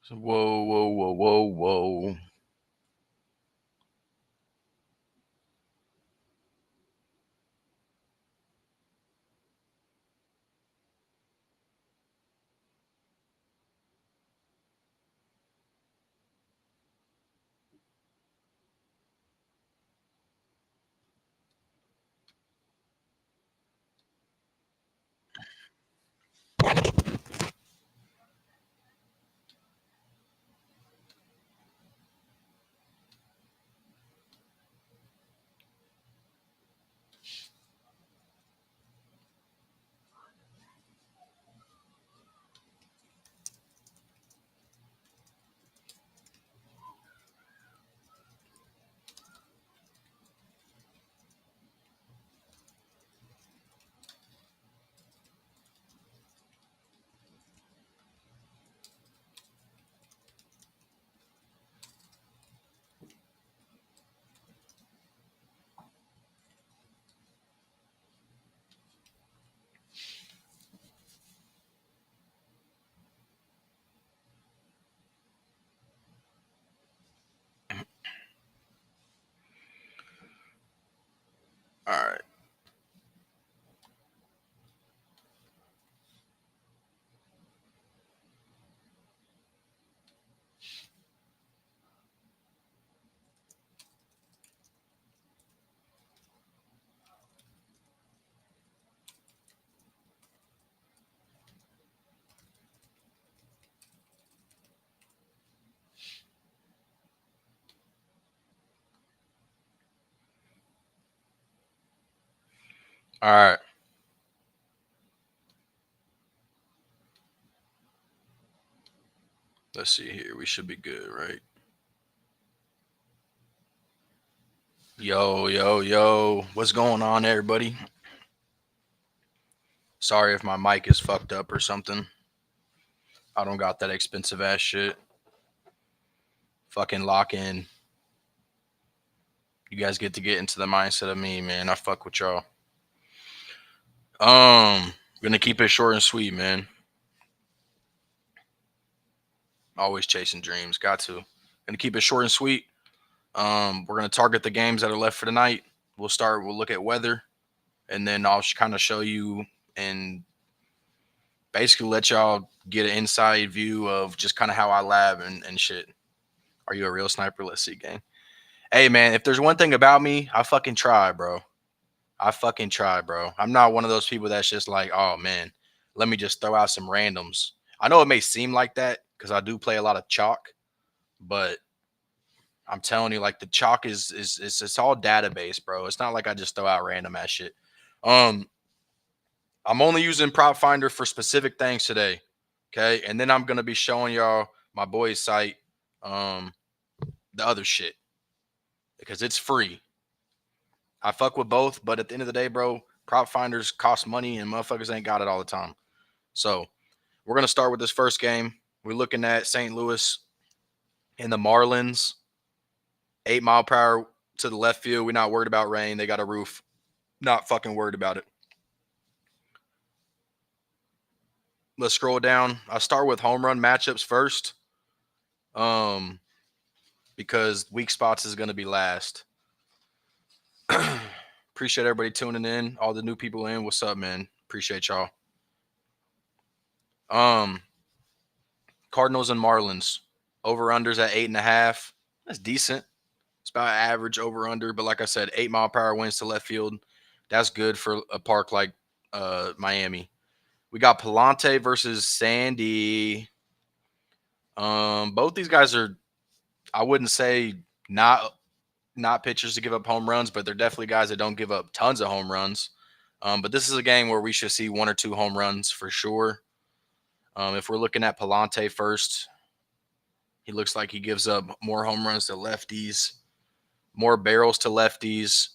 Whoa, whoa, whoa, whoa, whoa. All right. All right. Let's see here. We should be good, right? Yo, yo, yo. What's going on, everybody? Sorry if my mic is fucked up or something. I don't got that expensive ass shit. Fucking lock in. You guys get to get into the mindset of me, man. I fuck with y'all. Gonna keep it short and sweet, man. Always chasing dreams. Got to. Gonna keep it short and sweet. We're gonna target the games that are left for tonight. We'll look at weather, and then I'll kind of show you and basically let y'all get an inside view of just kind of how I lab and shit. Are you a real sniper? Let's see, gang. Hey, man, if there's one thing about me, I fucking try, bro. I fucking try, bro. I'm not one of those people that's just like, oh, man, let me just throw out some randoms. I know it may seem like that because I do play a lot of chalk, but I'm telling you, like the chalk is it's all database, bro. It's not like I just throw out random ass shit. Um, I'm only using Prop Finder for specific things today. Okay. And then I'm gonna be showing y'all my boy's site, um, the other shit. Because it's free. I fuck with both, but at the end of the day, bro, prop finders cost money and motherfuckers ain't got it all the time. So we're gonna start with this first game. We're looking at St. Louis and the Marlins. 8 mile per hour to the left field. We're not worried about rain. They got a roof. Not fucking worried about it. Let's scroll down. I'll start with home run matchups first. Um, because weak spots is gonna be last. Appreciate everybody tuning in. All the new people in. What's up, man? Appreciate y'all. Um, Cardinals and Marlins. Over unders at 8.5. That's decent. It's about average over under, but like I said, 8 mile per hour winds to left field. That's good for a park like Miami. We got Palante versus Sandy. Both these guys are, I wouldn't say not pitchers to give up home runs, but they're definitely guys that don't give up tons of home runs. But this is a game where we should see 1 or 2 home runs for sure. If we're looking at Palante first, he looks like he gives up more home runs to lefties, more barrels to lefties,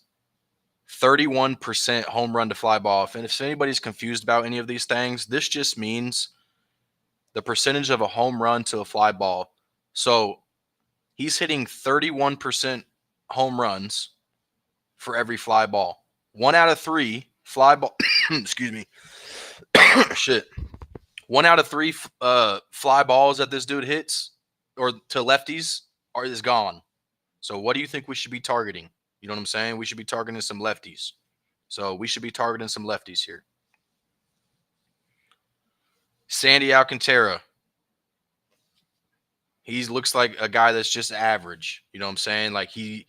31% home run to fly ball. And if anybody's confused about any of these things, this just means the percentage of a home run to a fly ball. So he's hitting 31% home runs for every fly ball. 1 out of 3 fly ball. Excuse me. Shit. 1 out of 3 fly balls that this dude hits or to lefties is gone. So what do you think we should be targeting? You know what I'm saying? We should be targeting some lefties. So we should be targeting some lefties here. Sandy Alcantara. He looks like a guy that's just average. You know what I'm saying? Like he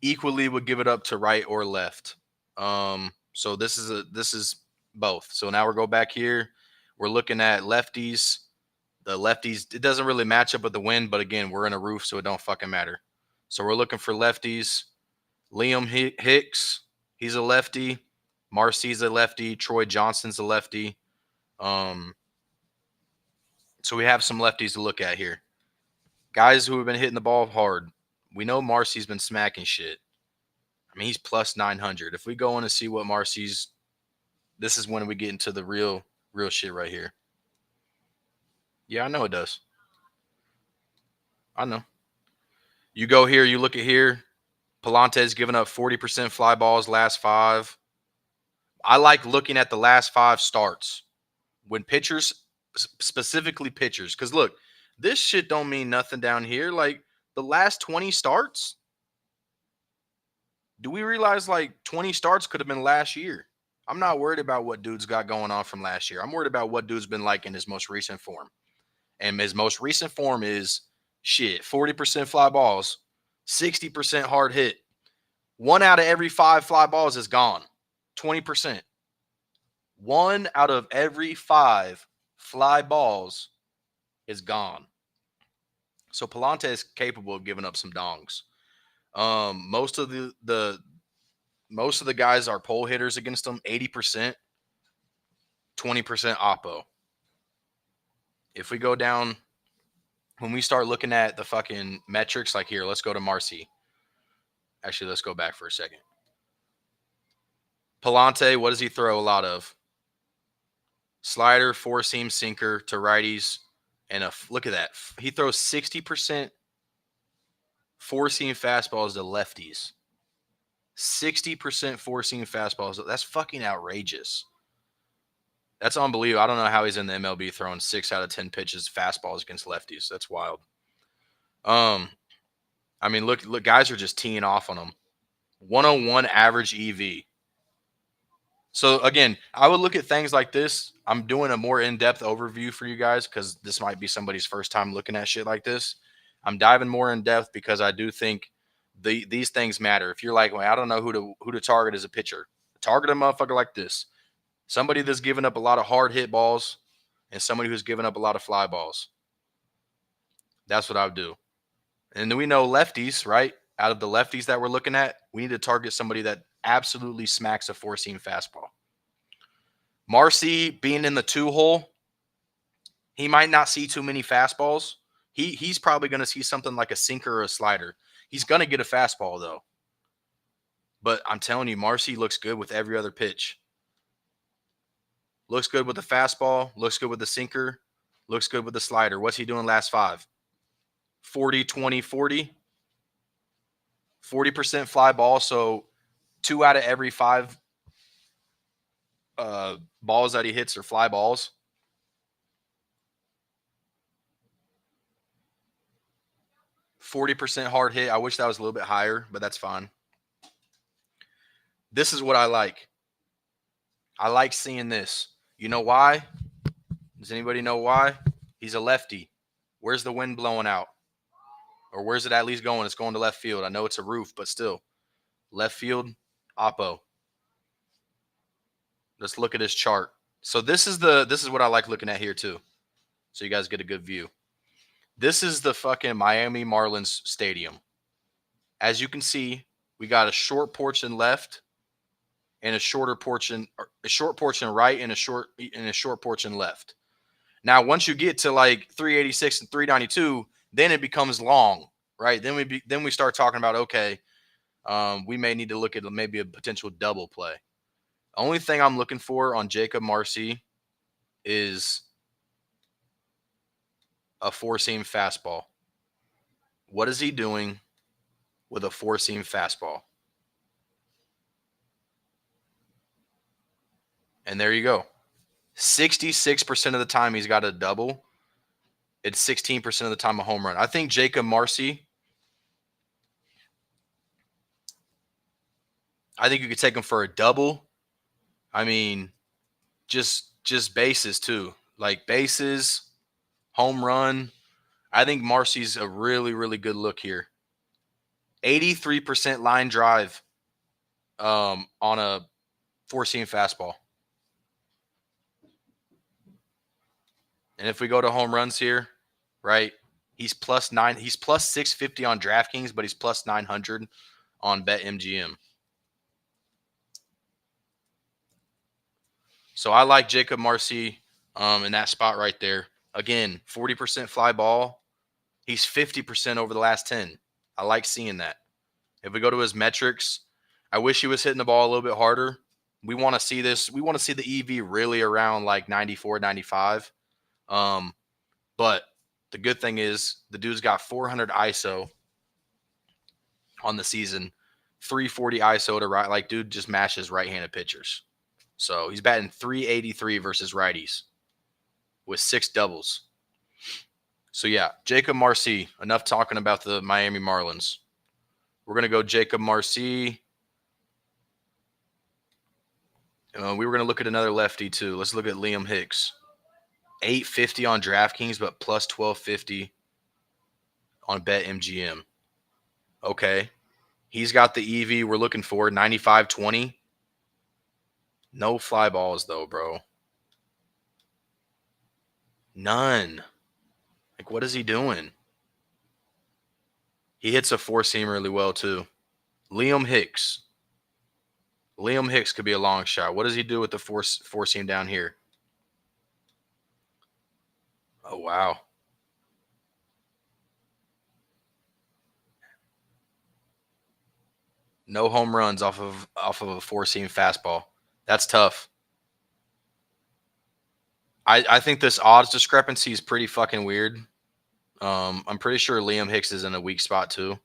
equally would give it up to right or left. So this is both. So now we're go back here. We're looking at lefties. The lefties, it doesn't really match up with the wind, but again, we're in a roof, so it don't fucking matter. So we're looking for lefties. Liam Hicks, he's a lefty. Marcy's a lefty. Troy Johnson's a lefty. So we have some lefties to look at here. Guys who have been hitting the ball hard. We know Marcy's been smacking shit. I mean, he's plus 900. If we go in and see what Marcy's, this is when we get into the real shit right here. Yeah, I know it does. I know. You go here, you look at here. Palante's given up 40% fly balls last 5. I like looking at the last 5 starts. When pitchers, specifically pitchers, because look, this shit don't mean nothing down here. Like the last 20 starts, do we realize like 20 starts could have been last year? I'm not worried about what dude's got going on from last year. I'm worried about what dude's been like in his most recent form. And his most recent form is shit, 40% fly balls, 60% hard hit. 1 out of every 5 fly balls is gone. 20%. 1 out of every 5 fly balls is gone. So Palante is capable of giving up some dongs. Most of the guys are pole hitters against them. 80%, 20% oppo. If we go down, when we start looking at the fucking metrics, like here, let's go to Marcy. Actually, let's go back for a second. Palante, what does he throw a lot of? Slider, 4-seam sinker to righties, and look at that. He throws 60% 4-seam fastballs to lefties. 60% 4-seam fastballs. That's fucking outrageous. That's unbelievable. I don't know how he's in the MLB throwing 6 out of 10 pitches fastballs against lefties. That's wild. I mean, look, guys are just teeing off on him. 101 average EV. So again, I would look at things like this. I'm doing a more in-depth overview for you guys because this might be somebody's first time looking at shit like this. I'm diving more in depth because I do think these things matter. If you're like, well, I don't know who to target as a pitcher, target a motherfucker like this. Somebody that's giving up a lot of hard hit balls and somebody who's giving up a lot of fly balls. That's what I would do. And then we know lefties, right? Out of the lefties that we're looking at, we need to target somebody that absolutely smacks a 4-seam fastball. Marcy being in the 2-hole, he might not see too many fastballs. He's probably going to see something like a sinker or a slider. He's going to get a fastball, though. But I'm telling you, Marcy looks good with every other pitch. Looks good with the fastball. Looks good with the sinker. Looks good with the slider. What's he doing last 5? 40, 20, 40. 40% fly ball. So 2 out of every 5 balls that he hits are fly balls. %40 hard hit. I wish that was a little bit higher, but that's fine. This is what I like. I like seeing this. You know why? Does anybody know why? He's a lefty. Where's the wind blowing out? Or where's it at least going? It's going to left field. I know it's a roof, but still. Left field, oppo. Let's look at his chart. So this is what I like looking at here too. So you guys get a good view. This is the fucking Miami Marlins stadium. As you can see, we got a short portion left and a short portion right and a short portion left. Now, once you get to like 386 and 392, then it becomes long, right? Then we start talking about, okay, we may need to look at maybe a potential double play. Only thing I'm looking for on Jacob Marcy is a 4-seam fastball. What is he doing with a 4-seam fastball? And there you go. 66% of the time he's got a double. It's 16% of the time a home run. I think Jacob Marcy, I think you could take him for a double. I mean, just bases too. Like bases, home run. I think Marcy's a really, really good look here. 83% line drive on a four-seam fastball. And if we go to home runs here, right, he's +9. He's plus 650 on DraftKings, but he's plus 900 on BetMGM. So I like Jacob Marcy in that spot right there. Again, 40% fly ball. He's 50% over the last 10. I like seeing that. If we go to his metrics, I wish he was hitting the ball a little bit harder. We want to see this. We want to see the EV really around like 94, 95. But the good thing is the dude's got 400 ISO on the season, 340 ISO to right. Like, dude just mashes right-handed pitchers. So he's batting 383 versus righties with 6 doubles. So yeah, Jacob Marcy. Enough talking about the Miami Marlins. We're gonna go Jacob Marcy. We were gonna look at another lefty too. Let's look at Liam Hicks. 850 on DraftKings, but plus 1250 on BetMGM. Okay. He's got the EV we're looking for, 95-20. No fly balls, though, bro. None. Like, what is he doing? He hits a four-seam really well, too. Liam Hicks. Liam Hicks could be a long shot. What does he do with the four-seam down here? Oh, wow. No home runs off of a four-seam fastball. That's tough. I think this odds discrepancy is pretty fucking weird. I'm pretty sure Liam Hicks is in a weak spot too.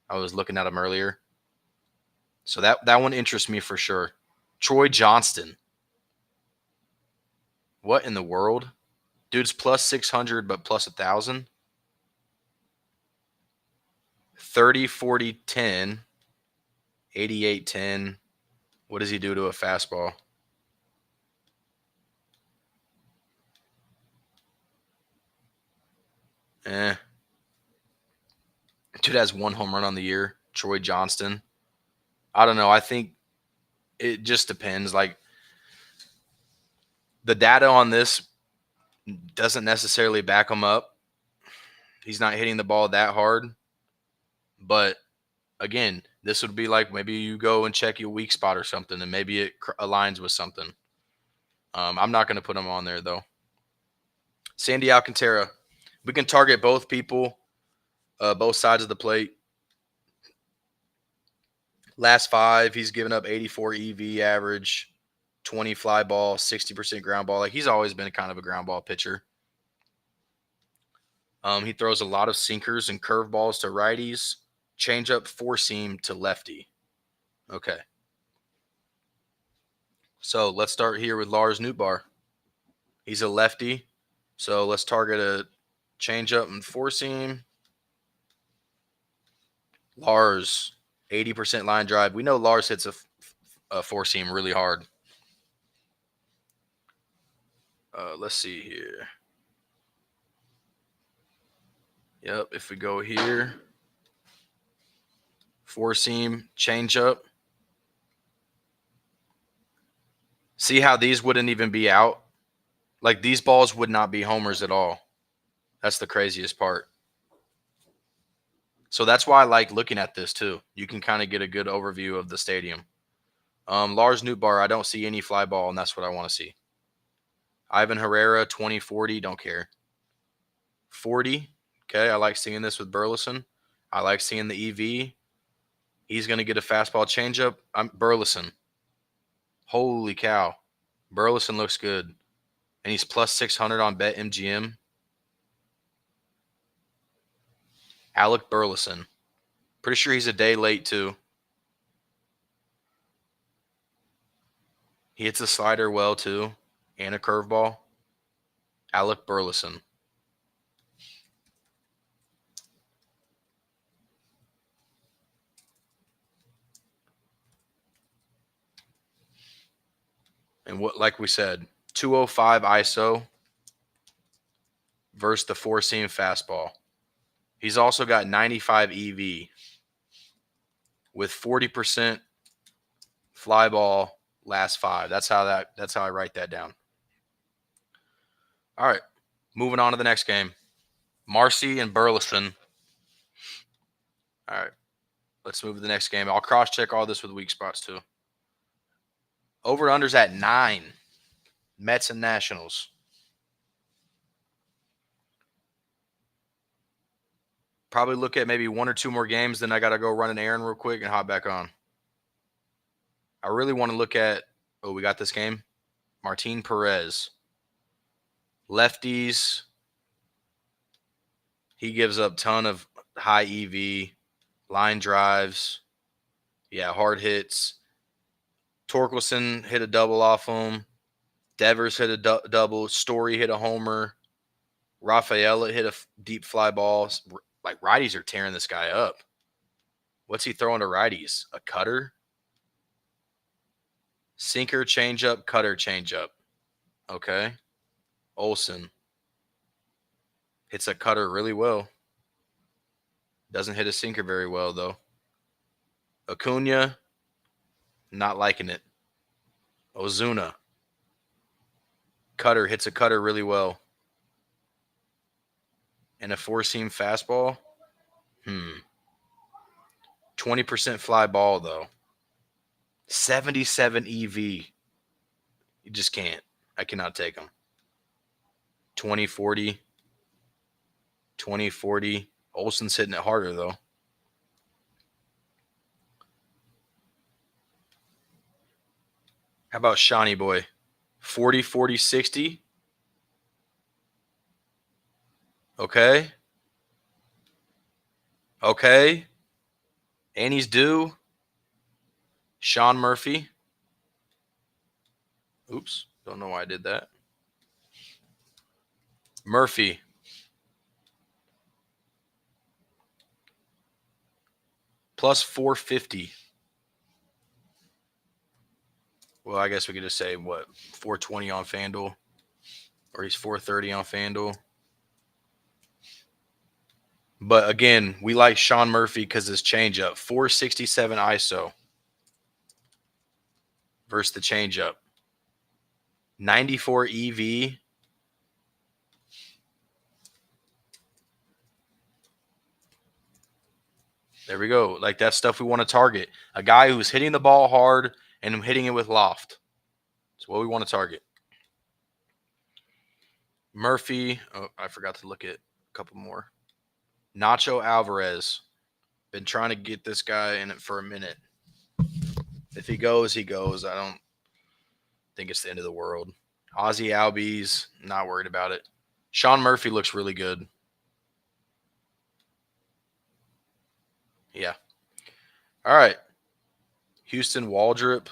I was looking at him earlier. So that one interests me for sure. Troy Johnston. What in the world? Dude's plus 600 but plus 1,000. 30, 40, 10. 88, 10. What does he do to a fastball? Dude has 1 home run on the year. Troy Johnston. I don't know. I think it just depends. Like, the data on this doesn't necessarily back him up. He's not hitting the ball that hard. But again, this would be like maybe you go and check your weak spot or something, and maybe it aligns with something. I'm not going to put him on there, though. Sandy Alcantara. We can target both people, both sides of the plate. Last 5, he's given up 84 EV average, 20 fly ball, 60% ground ball. Like, he's always been kind of a ground ball pitcher. He throws a lot of sinkers and curveballs to righties, changeup, four seam to lefty. Okay. So let's start here with Lars Nootbaar. He's a lefty. So let's target a changeup and four seam. Lars, 80% line drive. We know Lars hits a four seam really hard. Let's see here. Yep, if we go here, four seam, changeup. See how these wouldn't even be out? Like, these balls would not be homers at all. That's the craziest part. So that's why I like looking at this too. You can kind of get a good overview of the stadium. Lars Nootbaar, I don't see any fly ball, and that's what I want to see. Ivan Herrera, 20-40, don't care. 40, okay, I like seeing this with Burleson. I like seeing the EV. He's going to get a fastball changeup. Burleson. Holy cow. Burleson looks good. And he's plus 600 on BetMGM. Alec Burleson. Pretty sure he's a day late, too. He hits a slider well, too, and a curveball. Alec Burleson. And what, like we said, 205 ISO versus the four-seam fastball. He's also got 95 EV with 40% fly ball last five. That's how I write that down. All right. Moving on to the next game. Marcy and Burleson. All right. Let's move to the next game. I'll cross-check all this with weak spots too. Over-unders at 9. Mets and Nationals. Probably look at maybe one or two more games, then I got to go run an errand real quick and hop back on. I really want to look at, we got this game. Martin Perez. Lefties. He gives up a ton of high EV, line drives. Yeah, hard hits. Torkelson hit a double off him. Devers hit a double. Story hit a homer. Rafaela hit a deep fly ball. Like, righties are tearing this guy up. What's he throwing to righties? A cutter? Sinker, changeup, cutter, changeup. Okay. Olson hits a cutter really well. Doesn't hit a sinker very well, though. Acuna, not liking it. Ozuna, cutter, hits a cutter really well. And a four-seam fastball? 20% fly ball, though. 77 EV. You just can't. I cannot take them. 20-40. 20-40. Olson's hitting it harder, though. How about Shawnee Boy? 40-40-60. Okay. Okay. And he's due. Sean Murphy. Oops. Don't know why I did that. Murphy. Plus 450. Well, I guess we could just say, 420 on FanDuel? Or he's 430 on FanDuel. But again, we like Sean Murphy because his changeup. 467 ISO versus the changeup. 94 EV. There we go. Like, that's stuff we want to target. A guy who's hitting the ball hard and hitting it with loft. That's what we want to target. Murphy. Oh, I forgot to look at a couple more. Nacho Alvarez. Been trying to get this guy in it for a minute. If he goes, he goes. I don't think it's the end of the world. Ozzy Albies, not worried about it. Sean Murphy looks really good. Yeah. All right. Houston Waldrop,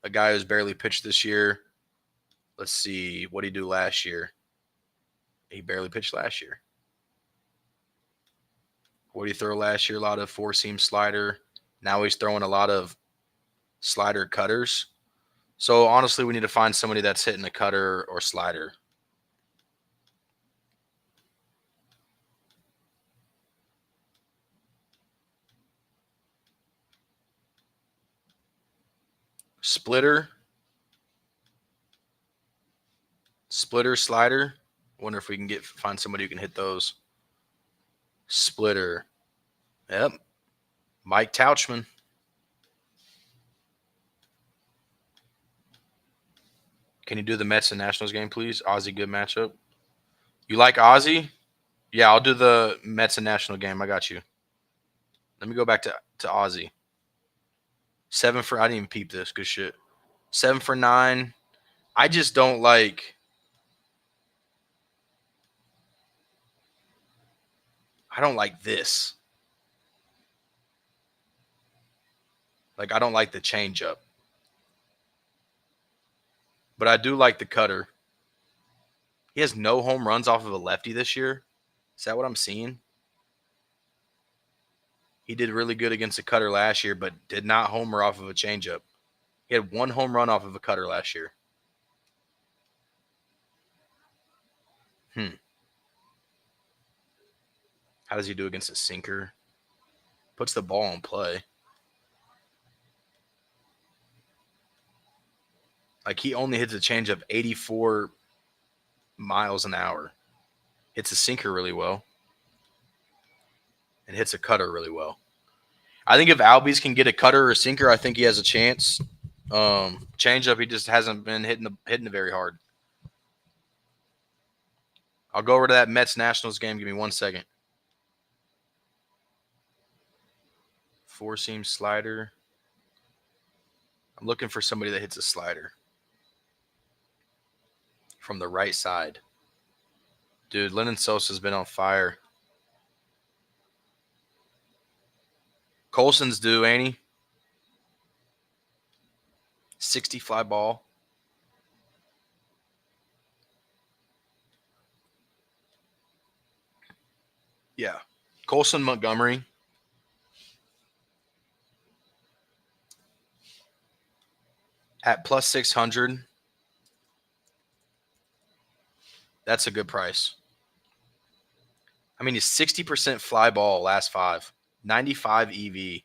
a guy who's barely pitched this year. Let's see. What did he do last year? He barely pitched last year. What did he throw last year? A lot of four-seam slider. Now he's throwing a lot of slider cutters. So, honestly, we need to find somebody that's hitting a cutter or slider. Splitter, slider. Wonder if we can find somebody who can hit those. Splitter. Yep. Mike Tauchman. Can you do the Mets and Nationals game, please? Ozzy, good matchup. You like Ozzy? Yeah, I'll do the Mets and National game. I got you. Let me go back to Ozzy. 7 for, I didn't even peep this. Good shit. 7 for 9. I just don't like. I don't like this. Like, I don't like the changeup. But I do like the cutter. He has no home runs off of a lefty this year. Is that what I'm seeing? He did really good against the cutter last year, but did not homer off of a changeup. He had 1 home run off of a cutter last year. How does he do against a sinker? Puts the ball in play. Like, he only hits a changeup 84 miles an hour. Hits a sinker really well. And hits a cutter really well. I think if Albies can get a cutter or a sinker, I think he has a chance. Changeup, he just hasn't been hitting it very hard. I'll go over to that Mets Nationals game. Give me 1 second. 4-seam slider. I'm looking for somebody that hits a slider from the right side. Dude, Lennon Sosa's been on fire. Colson's due, ain't he? 60 fly ball. Yeah. Colson Montgomery. At plus 600. That's a good price. I mean, he's 60% fly ball last 5. 95 EV.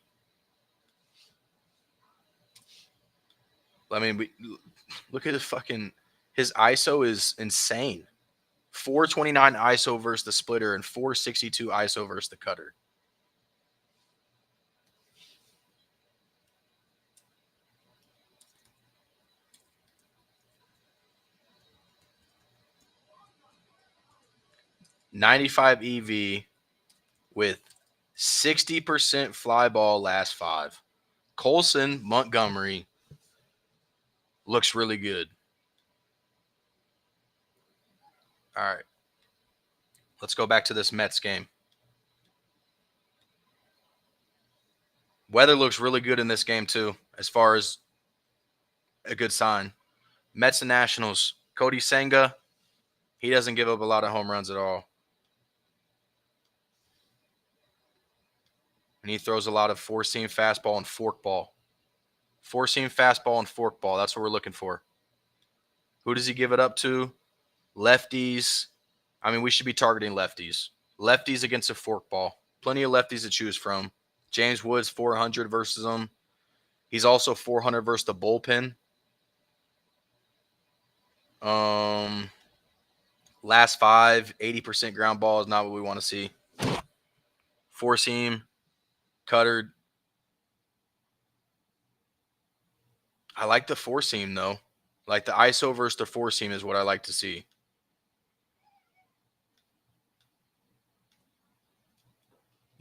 I mean, look at his ISO is insane. 429 ISO versus the splitter and 462 ISO versus the cutter. .95 EV with 60% fly ball last 5. Colson Montgomery looks really good. All right. Let's go back to this Mets game. Weather looks really good in this game, too, as far as a good sign. Mets and Nationals. Cody Senga, he doesn't give up a lot of home runs at all. And he throws a lot of 4-seam fastball and forkball. 4-seam fastball and forkball. That's what we're looking for. Who does he give it up to? Lefties. I mean, we should be targeting lefties. Lefties against a forkball. Plenty of lefties to choose from. James Woods, 400 versus him. He's also 400 versus the bullpen. Last 5, 80% ground ball is not what we want to see. 4-seam, cutter. I like the 4-seam, though. Like the ISO versus the 4-seam is what I like to see.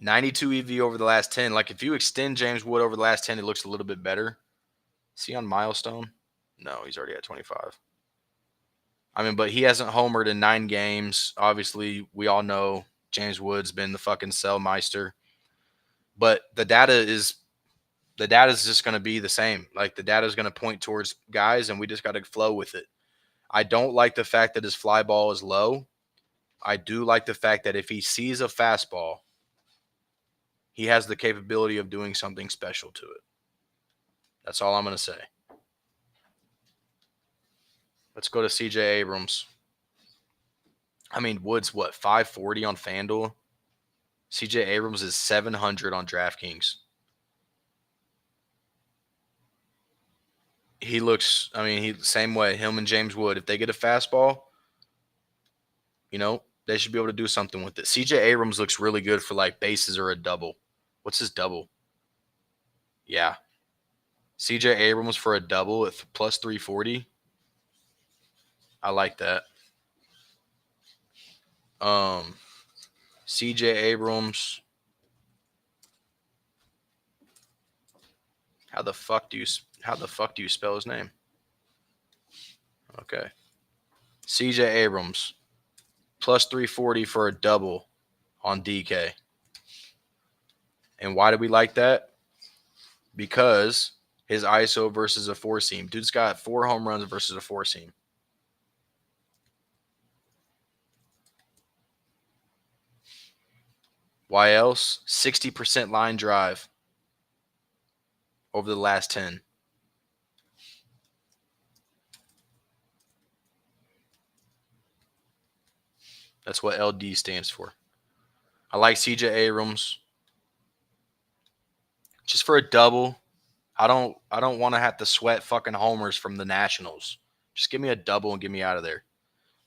.92 EV over the last 10. Like, if you extend James Wood over the last 10, it looks a little bit better. Is he on milestone? No, he's already at 25. I mean, but he hasn't homered in 9 games. Obviously, we all know James Wood's been the fucking sell meister. But the data is just going to be the same. Like, the data is going to point towards guys, and we just got to flow with it. I don't like the fact that his fly ball is low. I do like the fact that if he sees a fastball, he has the capability of doing something special to it. That's all I'm going to say. Let's go to CJ Abrams. I mean, Woods, what, 540 on FanDuel? CJ Abrams is 700 on DraftKings. He looks, I mean, same way. Him and James Wood, if they get a fastball, they should be able to do something with it. CJ Abrams looks really good for like bases or a double. What's his double? Yeah. CJ Abrams for a double at plus 340. I like that. CJ Abrams. How the fuck do you spell his name? Okay. CJ Abrams plus 340 for a double on DK. And why do we like that? Because his ISO versus a 4-seam. Dude's got 4 home runs versus a 4-seam. Why else? 60% line drive over the last 10. That's what LD stands for. I like CJ Abrams just for a double. I don't want to have to sweat fucking homers from the Nationals. Just give me a double and get me out of there.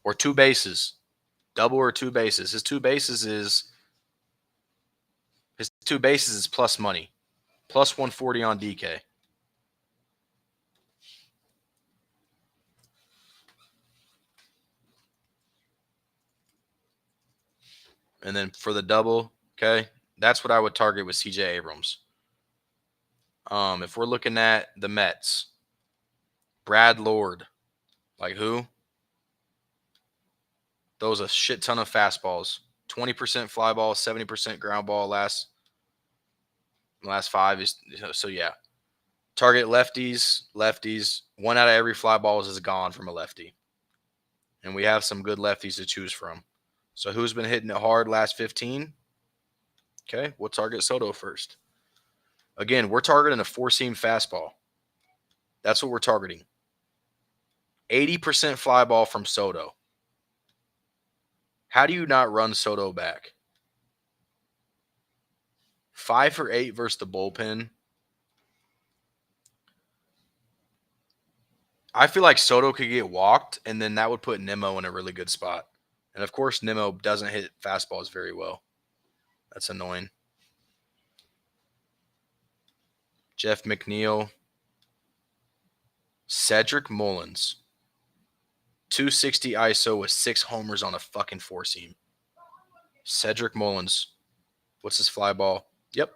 Or two bases. Double or two bases. His two bases is plus money. Plus 140 on DK. And then for the double, okay, that's what I would target with CJ Abrams. If we're looking at the Mets, Brad Lord, like who? Those a shit ton of fastballs. 20% fly ball, 70% ground ball last 5 is so yeah. Target lefties. 1 out of every fly balls is gone from a lefty. And we have some good lefties to choose from. So who's been hitting it hard last 15? Okay, we'll target Soto first. Again, we're targeting a 4-seam fastball. That's what we're targeting. 80% fly ball from Soto. How do you not run Soto back? 5 for 8 versus the bullpen. I feel like Soto could get walked, and then that would put Nimmo in a really good spot. And of course, Nimmo doesn't hit fastballs very well. That's annoying. Jeff McNeil. Cedric Mullins. 260 ISO with 6 homers on a fucking 4-seam. Cedric Mullins. What's his fly ball? Yep.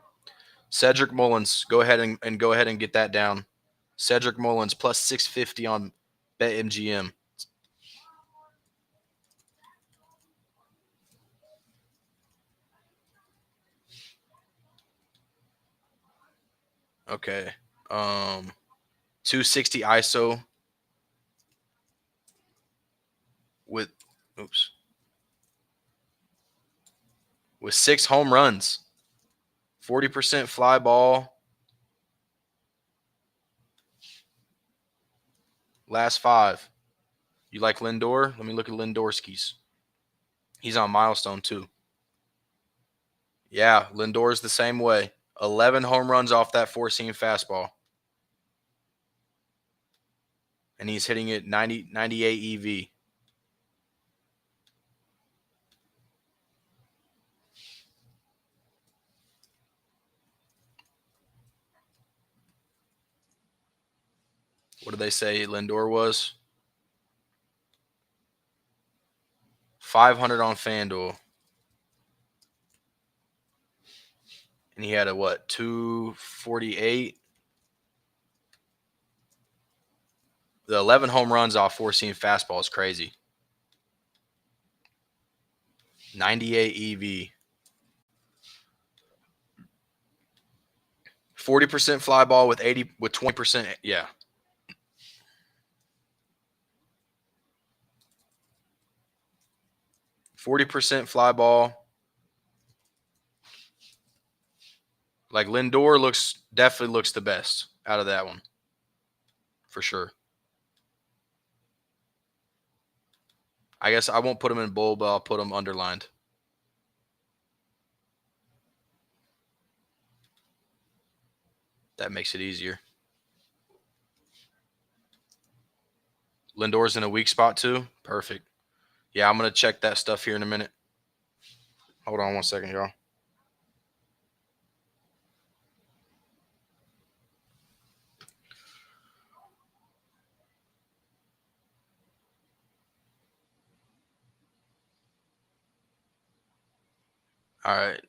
Cedric Mullins. Go ahead and get that down. Cedric Mullins plus 650 on BetMGM. Okay. 260 ISO with 6 home runs. 40% fly ball. Last 5. You like Lindor? Let me look at Lindorski's. He's on Milestone too. Yeah, Lindor's the same way. 11 home runs off that 4-seam fastball. And he's hitting it 98 EV. What did they say Lindor was? 500 on FanDuel. And he had a what? 248. The 11 home runs off 4-seam fastball is crazy. 98 EV. 40% fly ball with 20%. Yeah. %40 fly ball. Like Lindor definitely looks the best out of that one. For sure. I guess I won't put him in bold, but I'll put him underlined. That makes it easier. Lindor's in a weak spot too. Perfect. Yeah, I'm going to check that stuff here in a minute. Hold on 1 second, y'all. All right.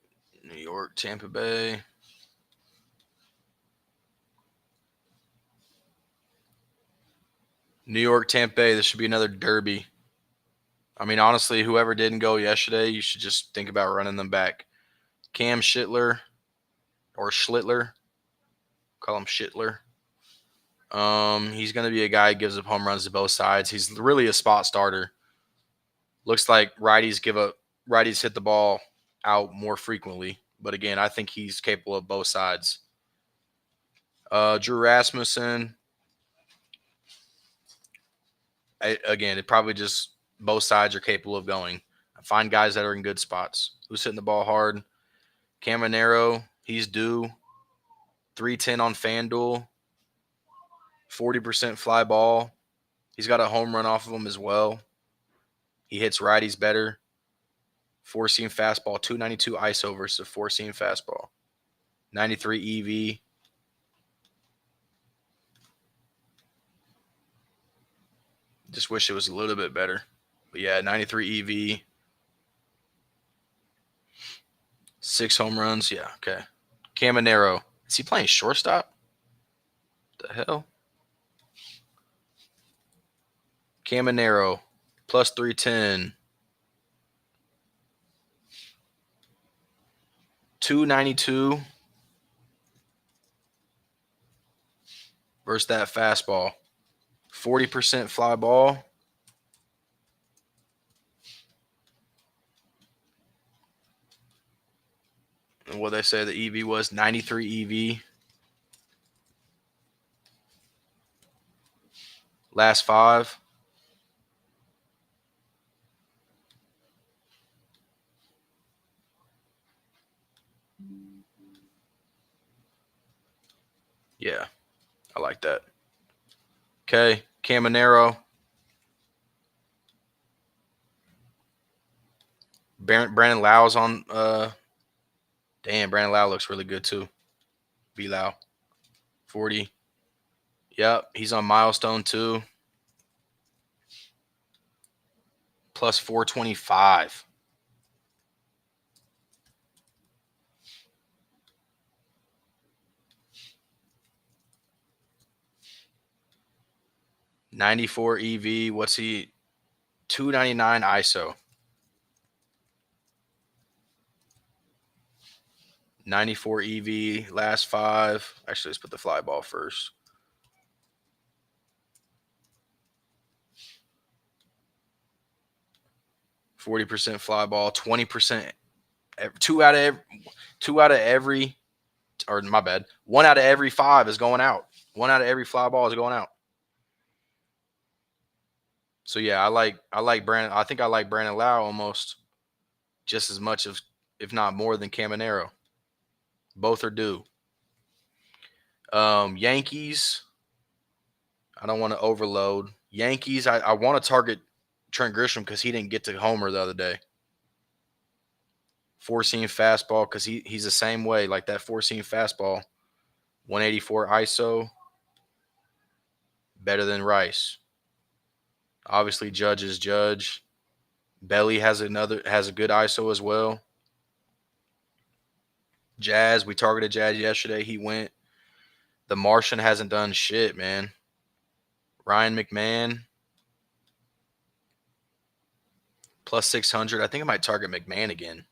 New York, Tampa Bay. New York, Tampa Bay. This should be another derby. I mean, honestly, whoever didn't go yesterday, you should just think about running them back. Cam Schlittler or Schlittler. Call him Schlittler. He's going to be a guy who gives up home runs to both sides. He's really a spot starter. Looks like righties hit the ball out more frequently. But again, I think he's capable of both sides. Drew Rasmussen. Again, it probably just both sides are capable of going. Find guys that are in good spots. Who's hitting the ball hard? Caminero, he's due. 310 on FanDuel. 40% fly ball. He's got a home run off of him as well. He hits righties better. 4-seam fastball, 292 ISO versus 4-seam fastball. 93 EV. Just wish it was a little bit better. But yeah, 93 EV. 6 home runs. Yeah, okay. Caminero. Is he playing shortstop? The hell? Caminero. Plus 310. 292 versus that fastball. 40% fly ball. And what they say the EV was 93 EV. Last 5. Yeah, I like that. Okay, Caminero. Brandon Lau's on. Damn, Brandon Lau looks really good too. B Lau. 40. Yep, he's on Milestone too. Plus 425. '94 EV. What's he? 299 ISO. 94 EV. Last 5. Actually, let's put the fly ball first. %40 fly ball. 20%. Two out of every. Or my bad. 1 out of every 5 is going out. 1 out of every fly ball is going out. So yeah, I like Brandon. I think I like Brandon Lau almost just as much of, if not more than Caminero. Both are due. Yankees. I don't want to overload. Yankees. I want to target Trent Grisham because he didn't get to homer the other day. 4-seam fastball because he's the same way, like that 4-seam fastball. 184 ISO. Better than Rice. Obviously, Judge is Judge. Belly has a good ISO as well. Jazz, we targeted Jazz yesterday. He went. The Martian hasn't done shit, man. Ryan McMahon. Plus 600. I think I might target McMahon again.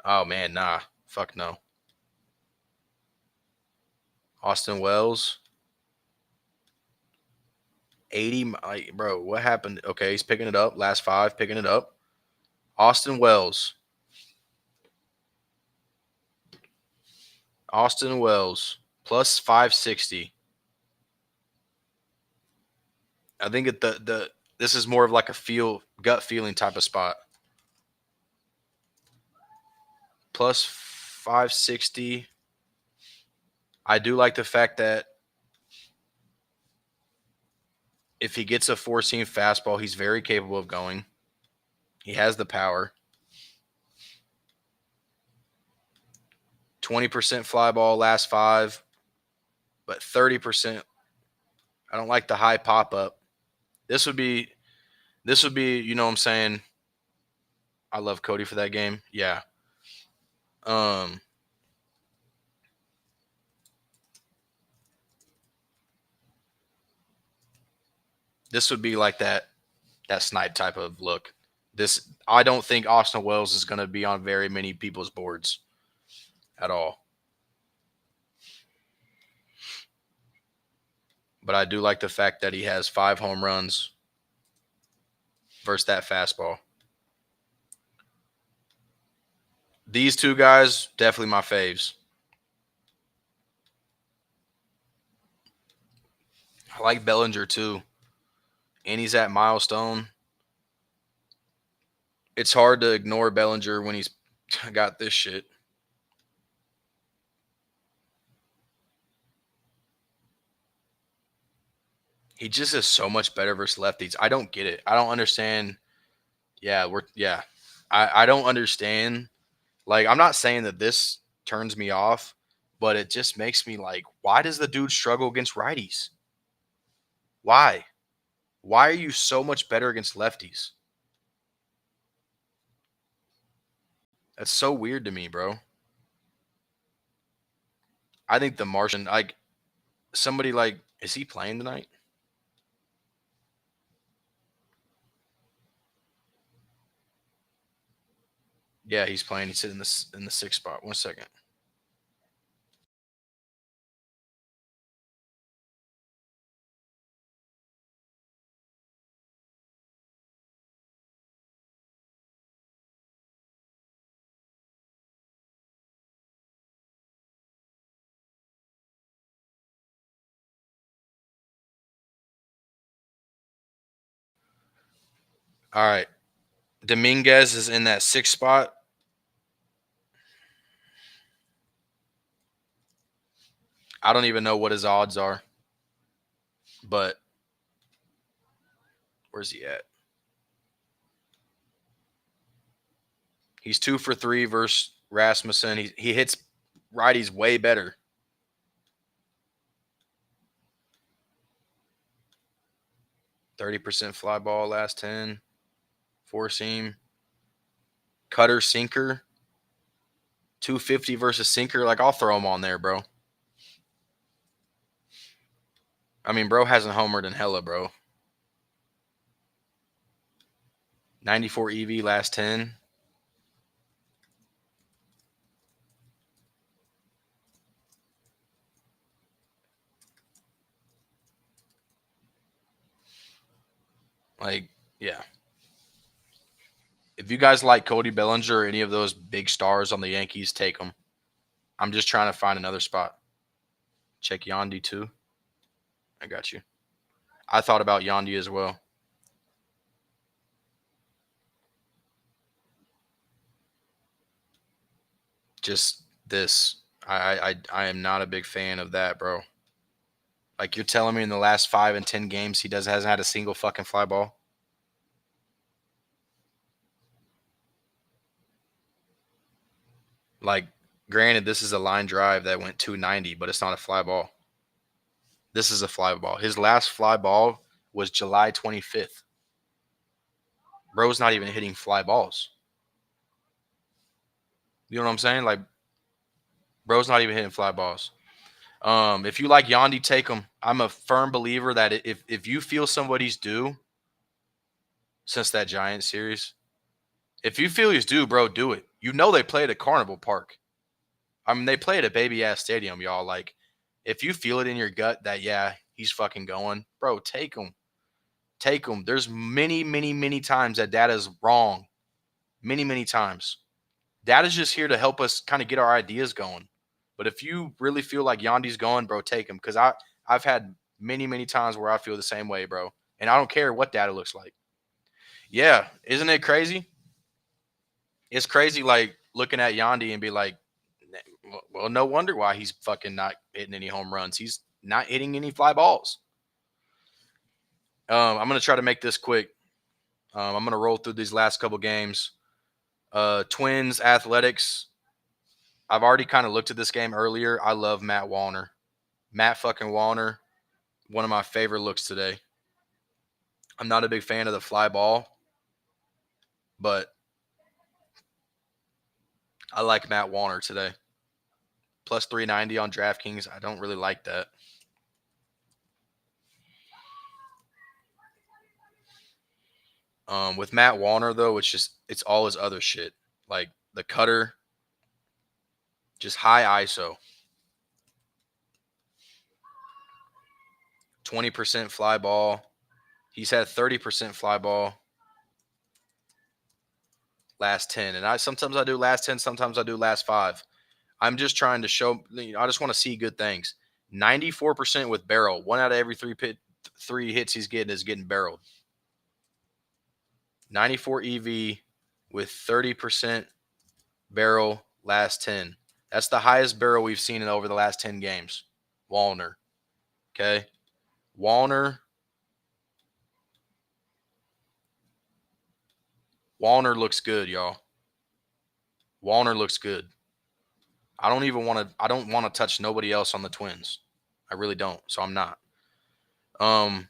Oh, man, nah. Fuck no. Austin Wells. 80. Bro, what happened? Okay, he's picking it up. Last 5, picking it up. Austin Wells. Austin Wells. Plus 560. I think this is more of like a gut feeling type of spot. Plus 560. I do like the fact that if he gets a 4-seam fastball, he's very capable of going. He has the power. 20% fly ball last 5, but 30%. I don't like the high pop up. This would be, you know what I'm saying? I love Cody for that game. Yeah. This would be like that snipe type of look. I don't think Austin Wells is going to be on very many people's boards at all. But I do like the fact that he has 5 home runs versus that fastball. These two guys, definitely my faves. I like Bellinger too. And he's at Milestone. It's hard to ignore Bellinger when he's got this shit. He just is so much better versus lefties. I don't get it. I don't understand. Yeah. I don't understand. Like, I'm not saying that this turns me off, but it just makes me like, why does the dude struggle against righties? Why? Why are you so much better against lefties? That's so weird to me, bro. I think the Martian, like, somebody like, is he playing tonight? Yeah, he's playing. He's sitting in the sixth spot. 1 second. All right. Dominguez is in that sixth spot. I don't even know what his odds are, but where's he at? He's 2 for 3 versus Rasmussen. He hits righties way better. 30% fly ball last 10. Four seam. Cutter, sinker. 250 versus sinker. Like, I'll throw him on there, bro. I mean, bro hasn't homered in hella, bro. 94 EV last 10. Like, yeah. If you guys like Cody Bellinger or any of those big stars on the Yankees, take them. I'm just trying to find another spot. Check Yandy too. I got you. I thought about Yandy as well. Just this. I am not a big fan of that, bro. Like, you're telling me in the last 5 and 10 games he hasn't had a single fucking fly ball? Like, granted, this is a line drive that went 290, but it's not a fly ball. This is a fly ball. His last fly ball was July 25th. Bro's not even hitting fly balls. You know what I'm saying? Like, bro's not even hitting fly balls. If you like Yandy, take him. I'm a firm believer that if you feel somebody's due since that Giant series, if you feel he's due, bro, do it. You know they play at a Carnival Park. I mean, they play at a baby ass stadium, y'all. Like, if you feel it in your gut that yeah, he's fucking going, bro, take him. Take him. There's many times that data's wrong. Many times. Data's just here to help us kind of get our ideas going. But if you really feel like Yandy's going, bro, take him. Because I've had many times where I feel the same way, bro. And I don't care what data looks like. Yeah, isn't it crazy? It's crazy, like, looking at Yandy and be like, well, no wonder why he's fucking not hitting any home runs. He's not hitting any fly balls. I'm gonna try to make this quick. I'm gonna roll through these last couple games. Twins, Athletics. I've already kind of looked at this game earlier. I love Matt Wallner. Matt fucking Wallner, one of my favorite looks today. I'm not a big fan of the fly ball, but I like Matt Wallner today. Plus 390 on DraftKings. I don't really like that. With Matt Wallner, though, it's all his other shit. Like the cutter, just high ISO. 20% fly ball. He's had 30% fly ball last 10. And sometimes I do last 10, sometimes I do last 5. I'm just trying to show, I just want to see good things. 94% with barrel. 1 out of every 3 hits he's getting is getting barreled. 94 EV, with 30% barrel last 10. That's the highest barrel we've seen in over the last 10 games. Wallner. Okay. Wallner looks good, y'all. Wallner looks good. I don't want to touch nobody else on the Twins. I really don't. So I'm not. I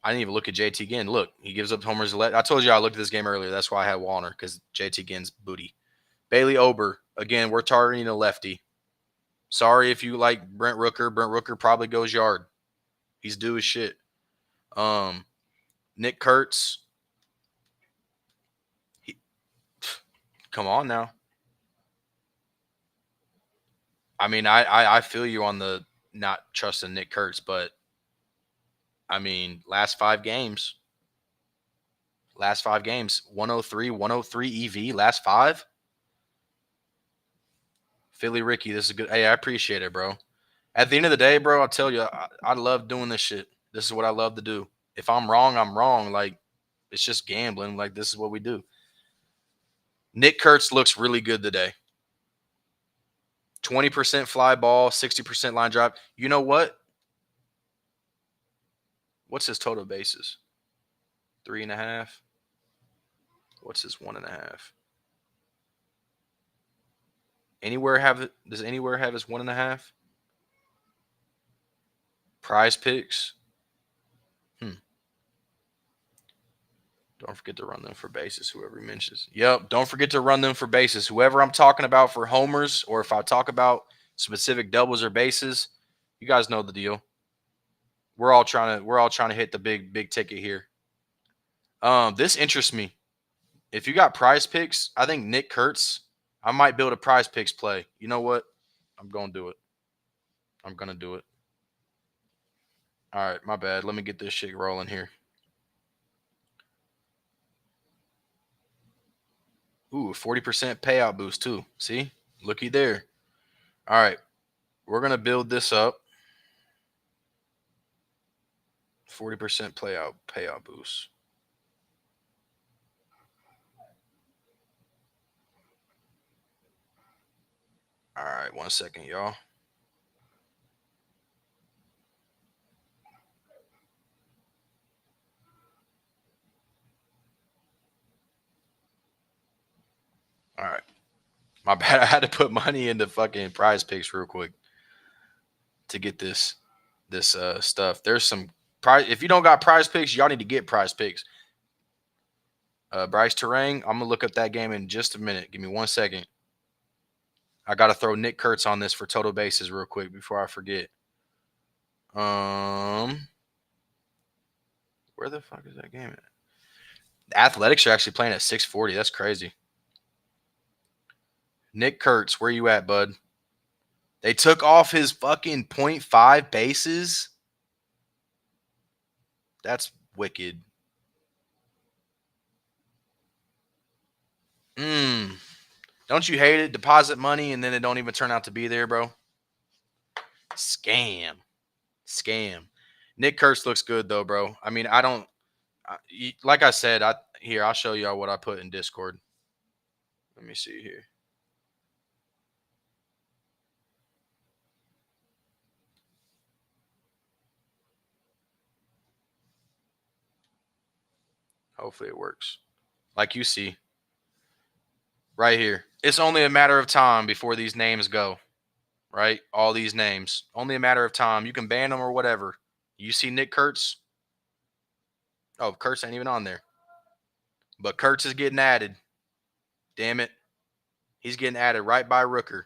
didn't even look at JT Ginn. Look, he gives up homers. I told you I looked at this game earlier. That's why I had Wallner, because JT Ginn's booty. Bailey Ober, again, we're targeting a lefty. Sorry if you like Brent Rooker. Brent Rooker probably goes yard. He's due as shit. Nick Kurtz. Come on now. I mean, I feel you on the not trusting Nick Kurtz, but I mean, last five games, 103 EV, last five. Philly Ricky, this is good. Hey, I appreciate it, bro. At the end of the day, bro, I'll tell you, I love doing this shit. This is what I love to do. If I'm wrong, I'm wrong. Like, it's just gambling. Like, this is what we do. Nick Kurtz looks really good today. 20% fly ball, 60% line drive. You know what? What's his total bases? 3.5. What's his 1.5? Does anywhere have his 1.5? Prize picks. Don't forget to run them for bases, whoever he mentions. Yep, don't forget to run them for bases. Whoever I'm talking about for homers, or if I talk about specific doubles or bases, you guys know the deal. We're all trying to hit the big ticket here. This interests me. If you got prize picks, I think Nick Kurtz, I might build a prize picks play. You know what? I'm going to do it. I'm going to do it. All right, my bad. Let me get this shit rolling here. Ooh, 40% payout boost too. See? Looky there. All right. We're going to build this up. 40% payout boost. All right, 1 second, y'all. All right. My bad. I had to put money into fucking prize picks real quick to get this stuff. There's some prize. If you don't got prize picks, y'all need to get prize picks. Bryce Terang, I'm gonna look up that game in just a minute. Give me 1 second. I gotta throw Nick Kurtz on this for total bases real quick before I forget. Where the fuck is that game at? The Athletics are actually playing at 640. That's crazy. Nick Kurtz, where you at, bud? They took off his fucking 0.5 bases. That's wicked. Don't you hate it? Deposit money and then it don't even turn out to be there, bro. Scam. Nick Kurtz looks good though, bro. I mean, like I said, I'll show y'all what I put in Discord. Let me see here. Hopefully it works. Like you see. Right here. It's only a matter of time before these names go. Right? All these names. Only a matter of time. You can ban them or whatever. You see Nick Kurtz? Oh, Kurtz ain't even on there. But Kurtz is getting added. Damn it. He's getting added right by Rooker.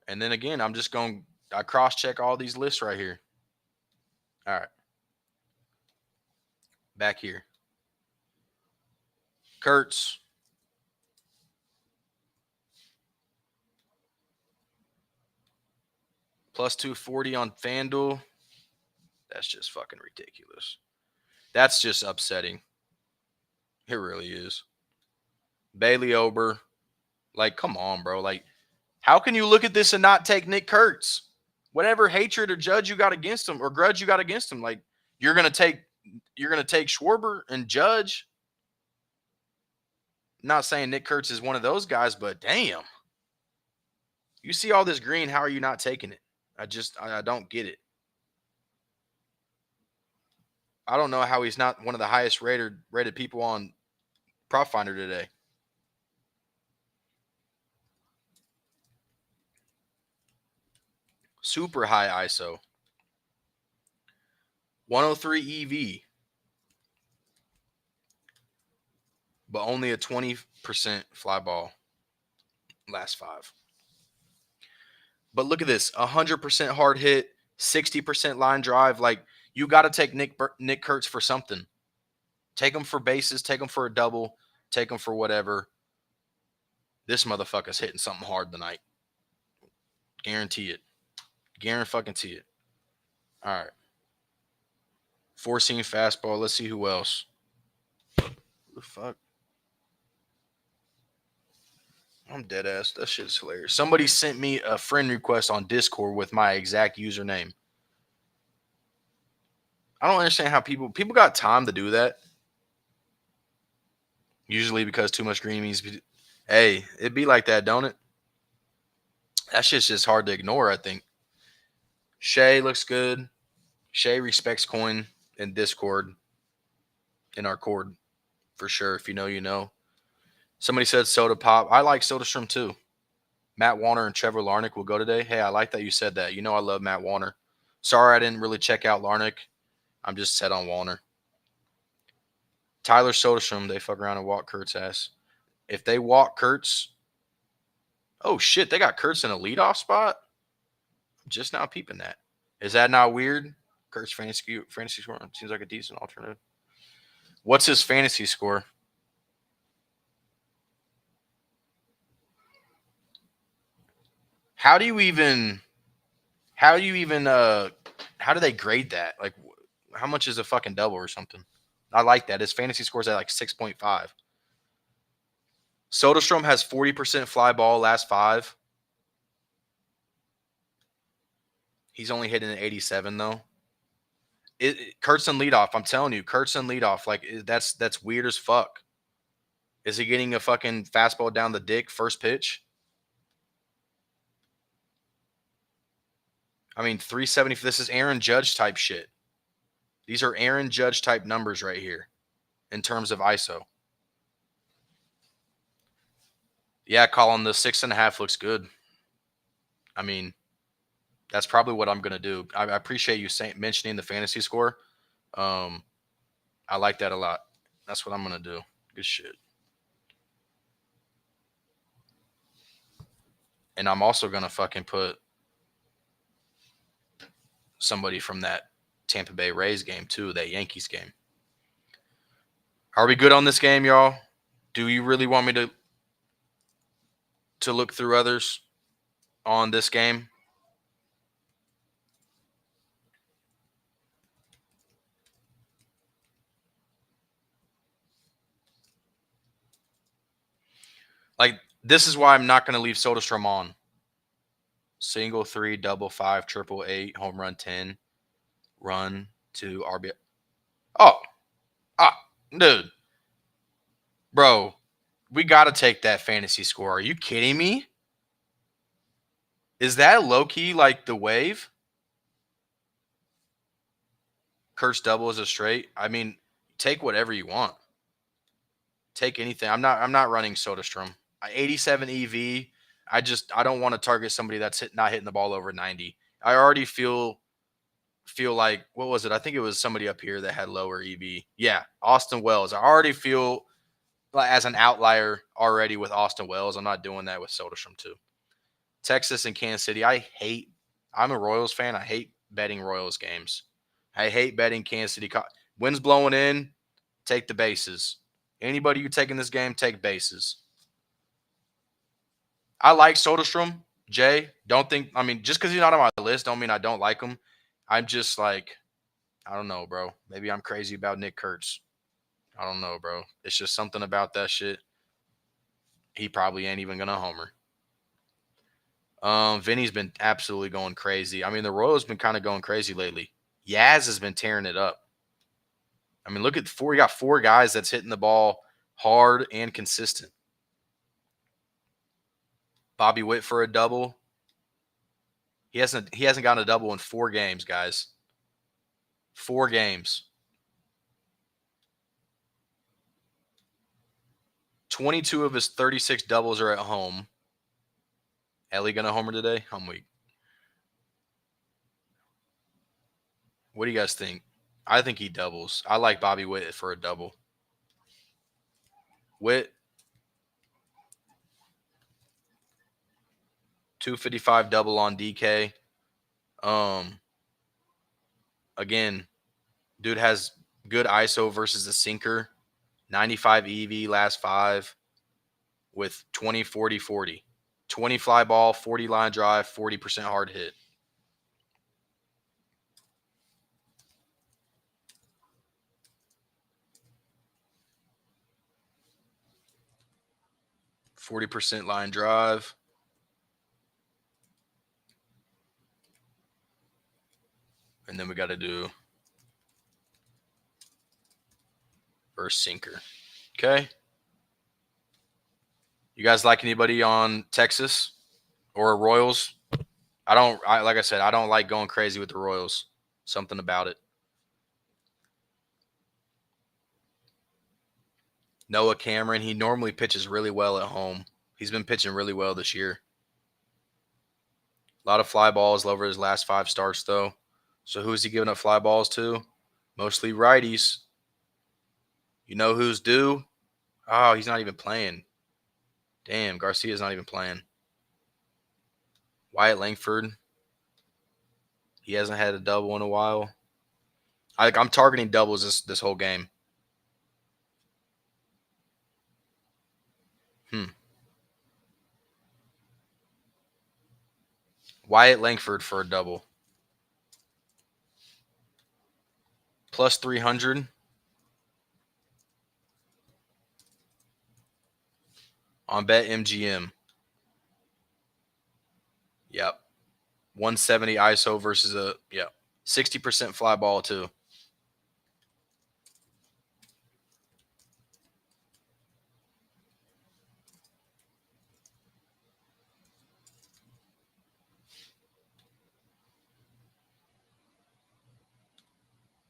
And then again, I cross-check all these lists right here. All right. Back here. Kurtz. Plus 240 on FanDuel. That's just fucking ridiculous. That's just upsetting. It really is. Bailey Ober. Like, come on, bro. Like, how can you look at this and not take Nick Kurtz? Whatever hatred or judge you got against him or grudge you got against him, like, you're going to take you're gonna take Schwarber and Judge. Not saying Nick Kurtz is one of those guys, but damn, you see all this green. How are you not taking it? I don't get it. I don't know how he's not one of the highest rated people on Prop Finder today. Super high ISO. 103 EV, but only a 20% fly ball last 5. But look at this, 100% hard hit, 60% line drive. Like, you got to take Nick Kurtz for something. Take him for bases, take him for a double, take him for whatever. This motherfucker's hitting something hard tonight. Guarantee it. Guarantee it. All right. 4-seam fastball. Let's see who else. Who the fuck? I'm dead ass. That shit's hilarious. Somebody sent me a friend request on Discord with my exact username. I don't understand how people got time to do that. Usually because too much green means, hey, it be like that, don't it? That shit's just hard to ignore, I think. Shay looks good. Shay respects coin in Discord, in our cord, for sure. If you know, you know. Somebody said Soda Pop. I like Soderstrom too. Matt Warner and Trevor Larnach will go today. Hey, I like that you said that. You know I love Matt Warner. Sorry I didn't really check out Larnach. I'm just set on Warner. Tyler Soderstrom, they fuck around and walk Kurt's ass. If they walk Kurtz, oh shit, they got Kurtz in a leadoff spot? Just now peeping that. Is that not weird? Kurt's fantasy score seems like a decent alternative. What's his fantasy score? How do they grade that? Like, how much is a fucking double or something? I like that. His fantasy score's at like 6.5. Soderstrom has 40% fly ball last 5. He's only hitting an 87 though. Kurtz and leadoff. I'm telling you, Kurtz and leadoff. Like, that's weird as fuck. Is he getting a fucking fastball down the dick first pitch? I mean, 370. This is Aaron Judge type shit. These are Aaron Judge type numbers right here in terms of ISO. Yeah, Colin, the 6.5 looks good. I mean, that's probably what I'm going to do. I appreciate you mentioning the fantasy score. I like that a lot. That's what I'm going to do. Good shit. And I'm also going to fucking put somebody from that Tampa Bay Rays game too, that Yankees game. Are we good on this game, y'all? Do you really want me to look through others on this game? Like, this is why I'm not going to leave Soderstrom on. Single, 3, double, 5, triple, 8, home run, 10, run, 2, RBI. Oh, dude. Bro, we got to take that fantasy score. Are you kidding me? Is that low-key like the wave? Kurtz double is a straight. I mean, take whatever you want. Take anything. I'm not running Soderstrom. 87 EV. I don't want to target somebody that's not hitting the ball over 90. I already feel like, what was it? I think it was somebody up here that had lower EV. Yeah, Austin Wells. I already feel like as an outlier already with Austin Wells. I'm not doing that with Soderstrom too. Texas and Kansas City. I'm a Royals fan. I hate betting Royals games. I hate betting Kansas City. Wind's blowing in, take the bases. Anybody you take in this game, take bases. I like Soderstrom. Jay, just because he's not on my list, don't mean I don't like him. I'm just like, I don't know, bro. Maybe I'm crazy about Nick Kurtz. I don't know, bro. It's just something about that shit. He probably ain't even gonna homer. Vinny's been absolutely going crazy. I mean, the Royals been kind of going crazy lately. Yaz has been tearing it up. I mean, look at four. You got 4 guys that's hitting the ball hard and consistent. Bobby Witt for a double. He hasn't gotten a double in 4 games, guys. 4 games. 22 of his 36 doubles are at home. Ellie gonna homer today? I'm weak. What do you guys think? I think he doubles. I like Bobby Witt for a double. Witt, 255 double on DK. Again, dude has good ISO versus the sinker. 95 EV last 5 with 20, 40, 40. 20 fly ball, 40 line drive, 40% hard hit. %40 line drive. And then we got to do versus sinker. Okay. You guys like anybody on Texas or Royals? Like I said, I don't like going crazy with the Royals. Something about it. Noah Cameron, he normally pitches really well at home. He's been pitching really well this year. A lot of fly balls over his last 5 starts, though. So who's he giving up fly balls to? Mostly righties. You know who's due? Oh, he's not even playing. Damn, Garcia's not even playing. Wyatt Langford. He hasn't had a double in a while. I'm targeting doubles this whole game. Wyatt Langford for a double. Plus 300. On BetMGM. Yep. 170 ISO versus 60% fly ball too.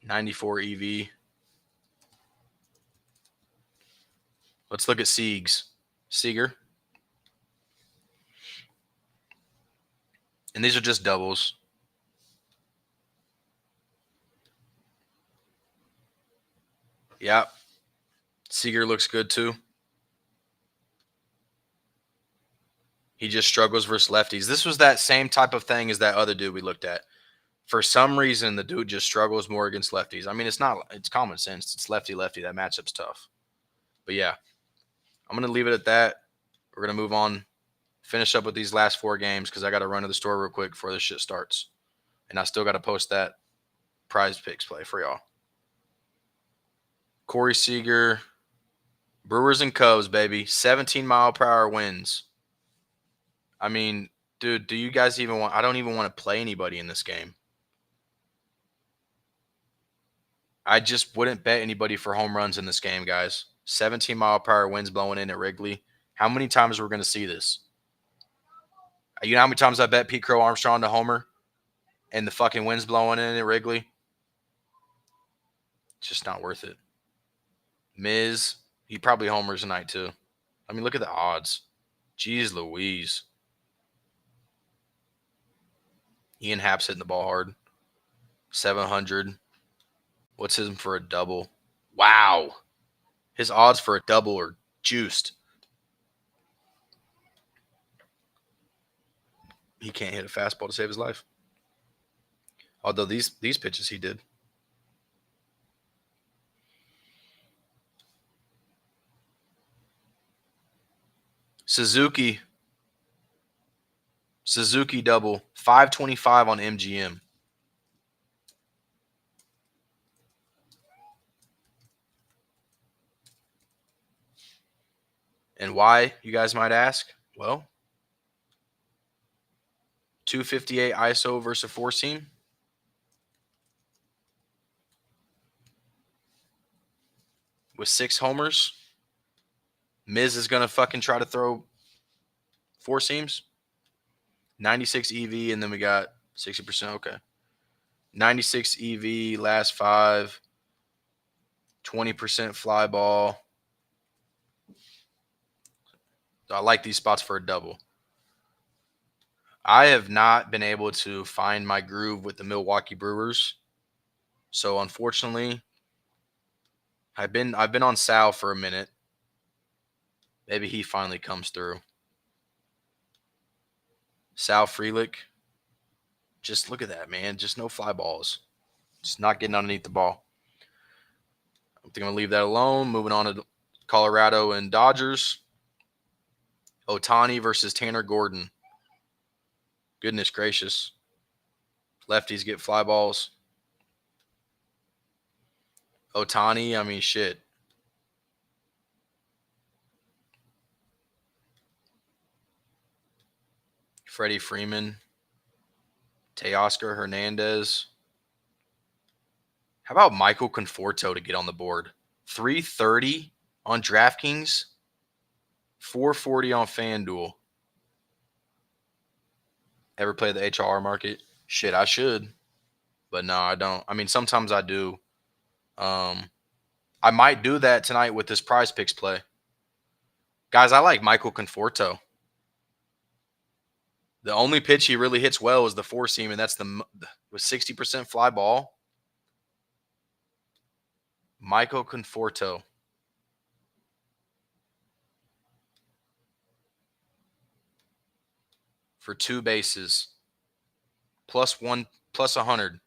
.94 EV. Let's look at Seager. And these are just doubles. Yeah. Seager looks good too. He just struggles versus lefties. This was that same type of thing as that other dude we looked at. For some reason, the dude just struggles more against lefties. I mean, it's common sense. It's lefty-lefty. That matchup's tough. But yeah, I'm going to leave it at that. We're going to move on, finish up with these last 4 games because I got to run to the store real quick before this shit starts. And I still got to post that prize picks play for y'all. Corey Seager, Brewers and Cubs, baby. 17-mile-per-hour winds. I mean, dude, do you guys even want – I don't even want to play anybody in this game. I just wouldn't bet anybody for home runs in this game, guys. 17-mile-per-hour winds blowing in at Wrigley. How many times are we going to see this? You know how many times I bet Pete Crow Armstrong to homer and the fucking winds blowing in at Wrigley? It's just not worth it. Miz, he probably homers tonight too. I mean, look at the odds. Jeez Louise. Ian Happ's hitting the ball hard. 700. What's his for a double? Wow. His odds for a double are juiced. He can't hit a fastball to save his life. Although these pitches he did. Suzuki double. 525 on MGM. And why, you guys might ask? Well, 258 ISO versus 4-seam. with 6 homers. Miz is going to fucking try to throw 4 seams. 96 EV, and then we got 60%. Okay. 96 EV, last 5. 20% fly ball. I like these spots for a double. I have not been able to find my groove with the Milwaukee Brewers. So unfortunately, I've been on Sal for a minute. Maybe he finally comes through. Sal Frelick. Just look at that, man. Just no fly balls. Just not getting underneath the ball. I think I'm going to leave that alone. Moving on to Colorado and Dodgers. Ohtani versus Tanner Gordon. Goodness gracious. Lefties get fly balls. Ohtani, I mean, shit. Freddie Freeman. Teoscar Hernandez. How about Michael Conforto to get on the board? 330 on DraftKings. 440 on FanDuel. Ever play the HR market? Shit, I should. But no, I don't. I mean, sometimes I do. I might do that tonight with this Prize Picks play. Guys, I like Michael Conforto. The only pitch he really hits well is the 4-seam, and that's with 60% fly ball. Michael Conforto. For 2 bases. Plus 100.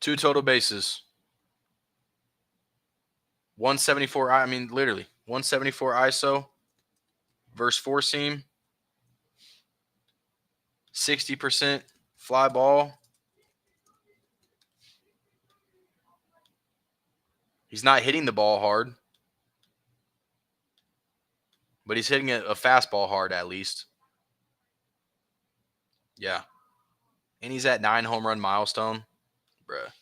Two total bases. 174. I mean, literally 174 ISO versus 4-seam. 60% fly ball. He's not hitting the ball hard, but he's hitting a fastball hard at least. Yeah. And he's at 9 home run milestone. Bruh.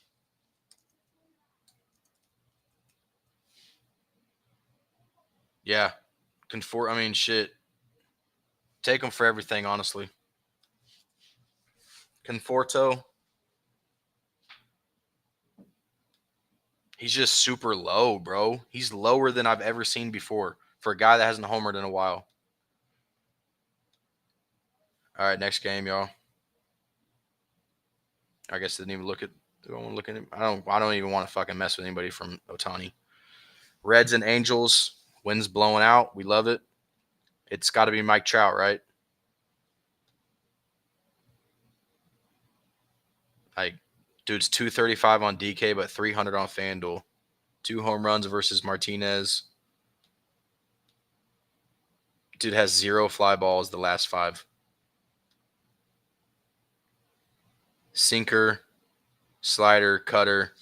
Yeah. I mean, shit. Take him for everything, honestly. Conforto. He's just super low, bro. He's lower than I've ever seen before for a guy that hasn't homered in a while. All right, next game, y'all. I guess I didn't even look at. Do I want to look at him? I don't even want to fucking mess with anybody from Ohtani. Reds and Angels. Wind's blowing out. We love it. It's got to be Mike Trout, right? Like, dude's 235 on DK, but 300 on FanDuel. 2 home runs versus Martinez. Dude has 0 fly balls the last 5. Sinker, slider, cutter.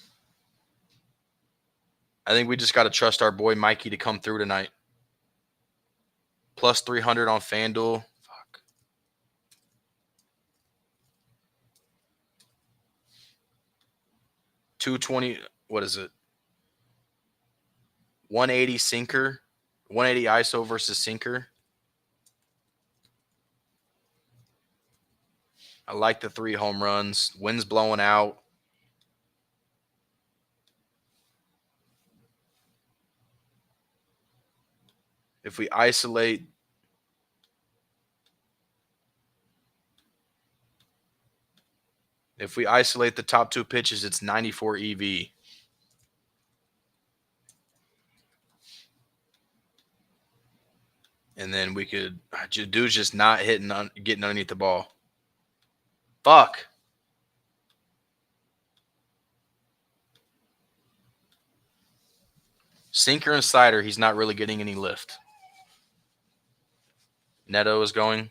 I think we just got to trust our boy Mikey to come through tonight. Plus 300 on FanDuel. Fuck. $220. What is it? 180 sinker. 180 ISO versus sinker. I like the 3 home runs. Wind's blowing out. If we isolate the top 2 pitches, it's 94 EV. And then we could dude's just not getting underneath the ball. Fuck. Sinker and slider, he's not really getting any lift. Neto is going.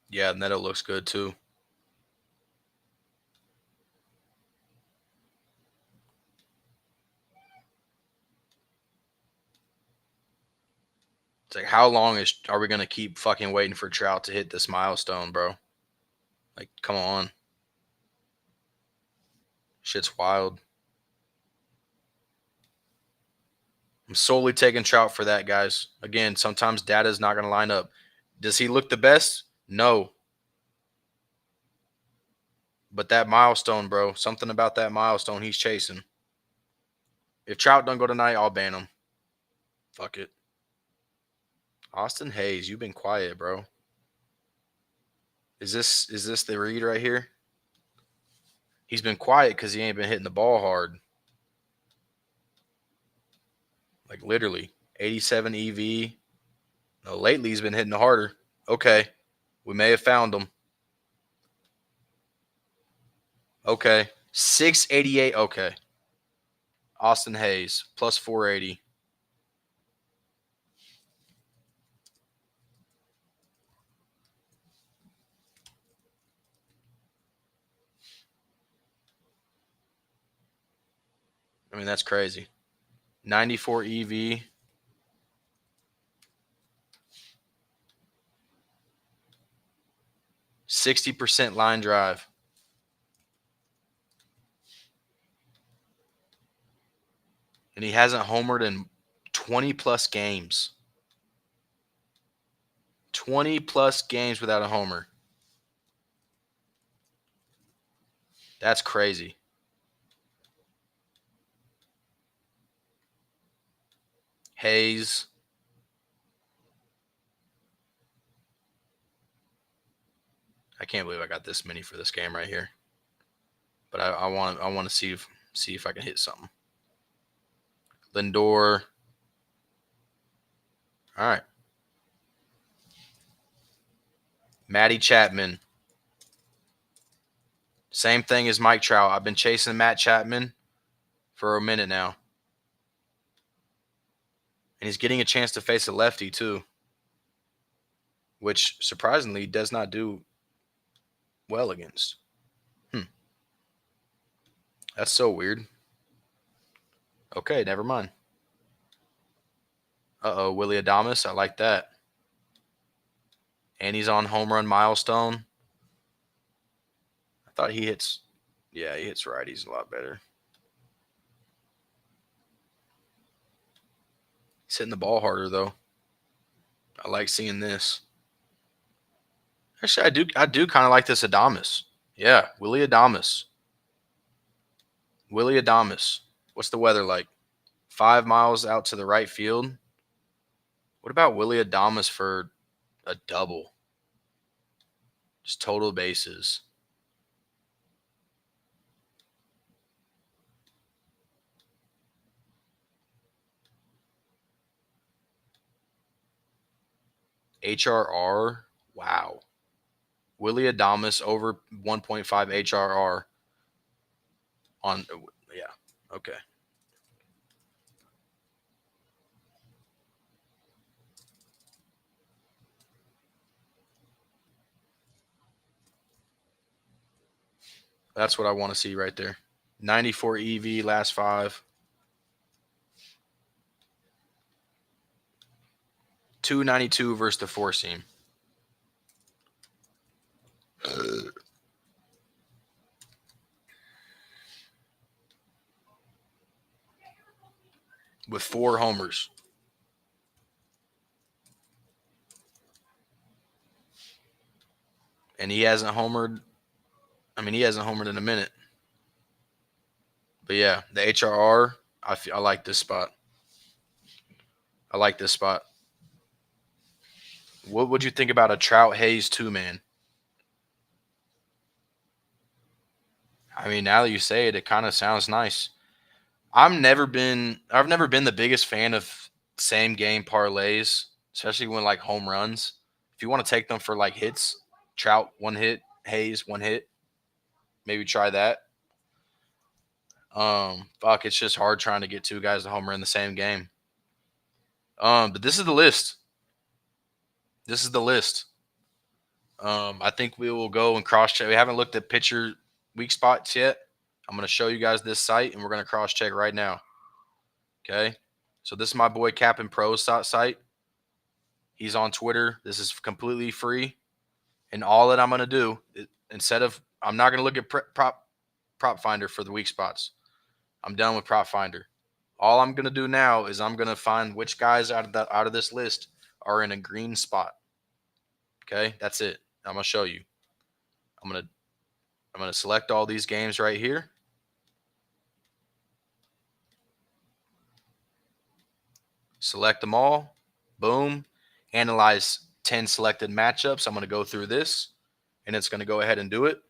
Yeah, Neto looks good too. It's like, how long are we gonna keep fucking waiting for Trout to hit this milestone, bro? Like, come on. Shit's wild. I'm solely taking Trout for that, guys. Again, sometimes data is not going to line up. Does he look the best? No. But that milestone, bro, something about that milestone he's chasing. If Trout don't go tonight, I'll ban him. Fuck it. Austin Hayes, you've been quiet, bro. Is this the read right here? He's been quiet because he ain't been hitting the ball hard. Like literally. 87 EV. No, lately he's been hitting harder. Okay. We may have found him. Okay. 688. Okay. Austin Hayes, plus 480. I mean, that's crazy. 94 EV. %60 line drive. And he hasn't homered in 20 plus games. 20 plus games without a homer. That's crazy. Hayes. I can't believe I got this many for this game right here. But I want to see if I can hit something. Lindor. All right. Matty Chapman. Same thing as Mike Trout. I've been chasing Matt Chapman for a minute now. And he's getting a chance to face a lefty too, which surprisingly does not do well against. That's so weird. Okay, never mind. Uh-oh, Willy Adames. I like that. And he's on home run milestone. I thought he hits. Yeah, he hits righties a lot better. He's hitting the ball harder though. I like seeing this. Actually, I do kind of like this Adames. Yeah, Willy Adames. Willy Adames. What's the weather like? 5 miles out to the right field. What about Willy Adames for a double? Just total bases. HRR. Wow. Willy Adames over 1.5 HRR on, yeah, okay. That's what I want to see right there. 94 EV last 5. 292 versus the 4-seam. With 4 homers. And he hasn't homered. I mean, he hasn't homered in a minute. But yeah, the HRR, I like this spot. I like this spot. What would you think about a Trout Hayes 2-man? I mean, now that you say it, it kind of sounds nice. I've never been the biggest fan of same game parlays, especially when like home runs. If you want to take them for like hits, Trout 1 hit, Hayes 1 hit, maybe try that. Fuck, it's just hard trying to get 2 guys to homer in the same game. But this is the list. This is the list. I think we will go and cross check. We haven't looked at pitcher weak spots yet. I'm going to show you guys this site, and we're going to cross check right now. Okay. So this is my boy Cap'n Pro's site. He's on Twitter. This is completely free. And all that I'm going to do, I'm not going to look at prop finder for the weak spots. I'm done with prop finder. All I'm going to do now is I'm going to find which guys out of this list are in a green spot. Okay, that's it. I'm going to show you. I'm going to select all these games right here. Select them all. Boom. Analyze 10 selected matchups. I'm going to go through this, and it's going to go ahead and do it.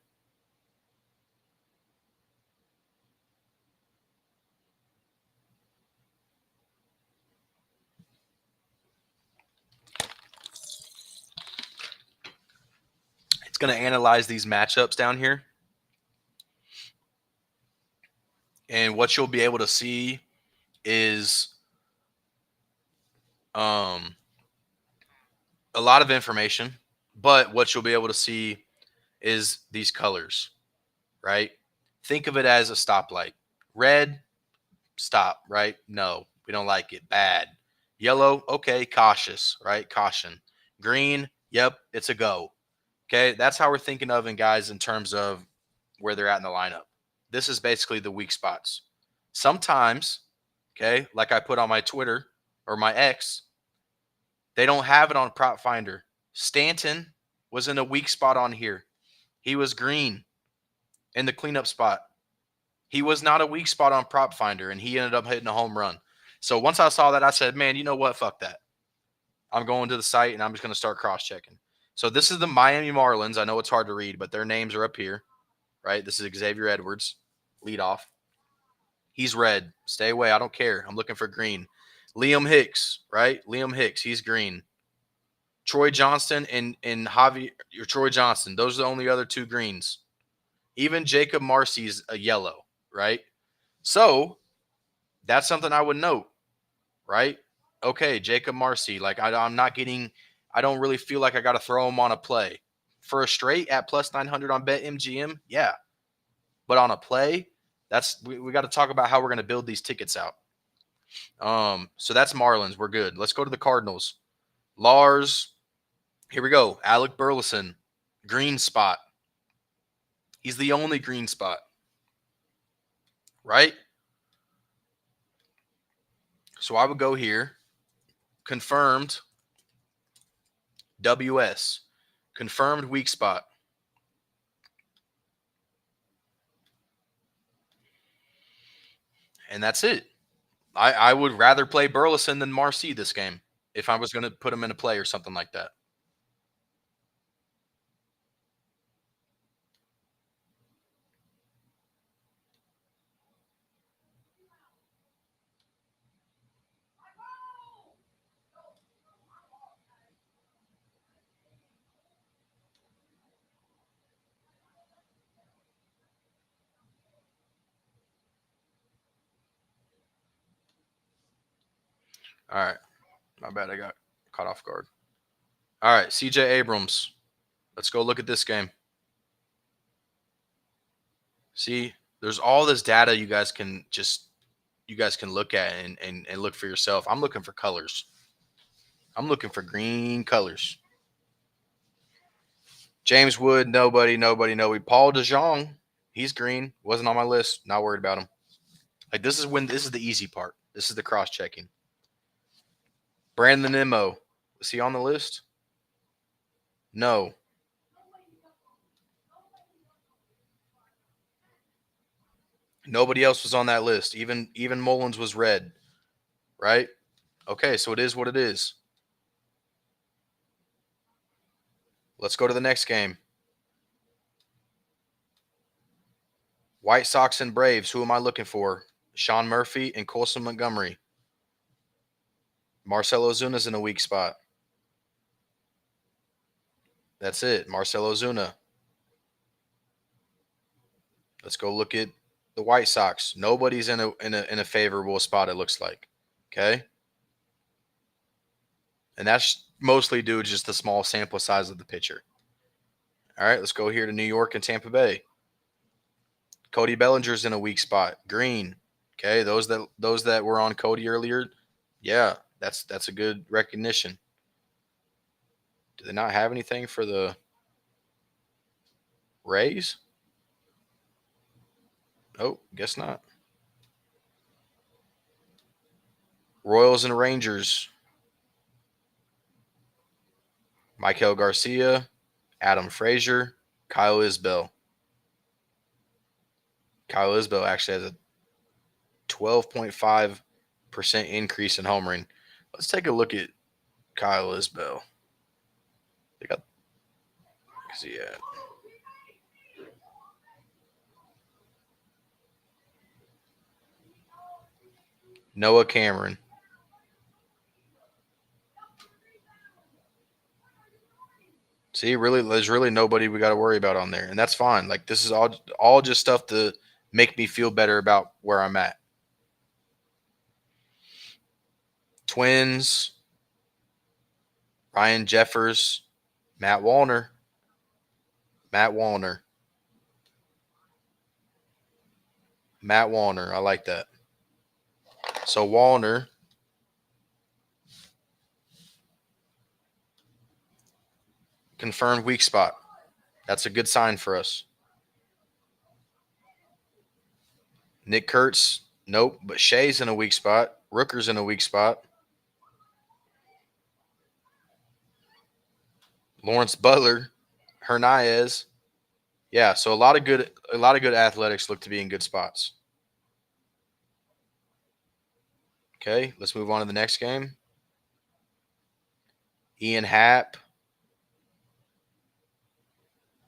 It's going to analyze these matchups down here. And what you'll be able to see is a lot of information, but what you'll be able to see is these colors, right? Think of it as a stoplight. Red, stop, right? No, we don't like it. Bad. Yellow, okay, cautious, right? Caution. Green, yep, it's a go. Okay, that's how we're thinking of in guys in terms of where they're at in the lineup. This is basically the weak spots. Sometimes, okay, like I put on my Twitter or my X, they don't have it on prop finder. Stanton was in a weak spot on here. He was green in the cleanup spot. He was not a weak spot on prop finder, and he ended up hitting a home run. So once I saw that, I said, man, you know what? Fuck that. I'm going to the site, and I'm just going to start cross-checking. So this is the Miami Marlins. I know it's hard to read, but their names are up here, right? This is Xavier Edwards, leadoff. He's red. Stay away. I don't care. I'm looking for green. Liam Hicks, right? Liam Hicks. He's green. Troy Johnston and Javi or Troy Johnston. Those are the only other two greens. Even Jacob Marcy's a yellow, right? So that's something I would note, right? Okay, Jacob Marcy. Like I'm not getting. I don't really feel like I got to throw him on a play for a straight at plus 900 on BetMGM. Yeah, but on a play, we got to talk about how we're going to build these tickets out. So that's Marlins. We're good. Let's go to the Cardinals. Lars. Here we go. Alec Burleson, green spot. He's the only green spot, right? So I would go here. Confirmed WS. Confirmed weak spot. And that's it. I would rather play Burleson than Marcy this game if I was going to put him in a play or something like that. All right. My bad. I got caught off guard. All right. CJ Abrams. Let's go look at this game. See, there's all this data you guys can look at and look for yourself. I'm looking for colors. I'm looking for green colors. James Wood, nobody. Paul DeJong, he's green. Wasn't on my list. Not worried about him. Like this is the easy part. This is the cross checking. Brandon Nimmo, is he on the list? No. Nobody else was on that list. Even Mullins was red, right? Okay, so it is what it is. Let's go to the next game. White Sox and Braves. Who am I looking for? Sean Murphy and Colson Montgomery. Marcell Ozuna's in a weak spot. That's it. Marcell Ozuna. Let's go look at the White Sox. Nobody's in a favorable spot, it looks like. Okay. And that's mostly due to just the small sample size of the pitcher. All right, let's go here to New York and Tampa Bay. Cody Bellinger's in a weak spot. Green. Okay, those that were on Cody earlier, yeah, that's a good recognition. Do they not have anything for the Rays? Oh, guess not. Royals and Rangers. Michael Garcia, Adam Frazier, Kyle Isbell. Kyle Isbell actually has a 12.5% increase in homering. Let's take a look at Kyle Isbell. They got, where's he at? Noah Cameron. See, really, there's really nobody we got to worry about on there, and that's fine. Like this is all just stuff to make me feel better about where I'm at. Twins, Ryan Jeffers, Matt Wallner, Matt Wallner, Matt Wallner. I like that. So Wallner, confirmed weak spot. That's a good sign for us. Nick Kurtz, nope, but Shea's in a weak spot. Rooker's in a weak spot. Lawrence Butler, Hernandez. Yeah, so a lot of good athletics look to be in good spots. Okay, let's move on to the next game. Ian Happ.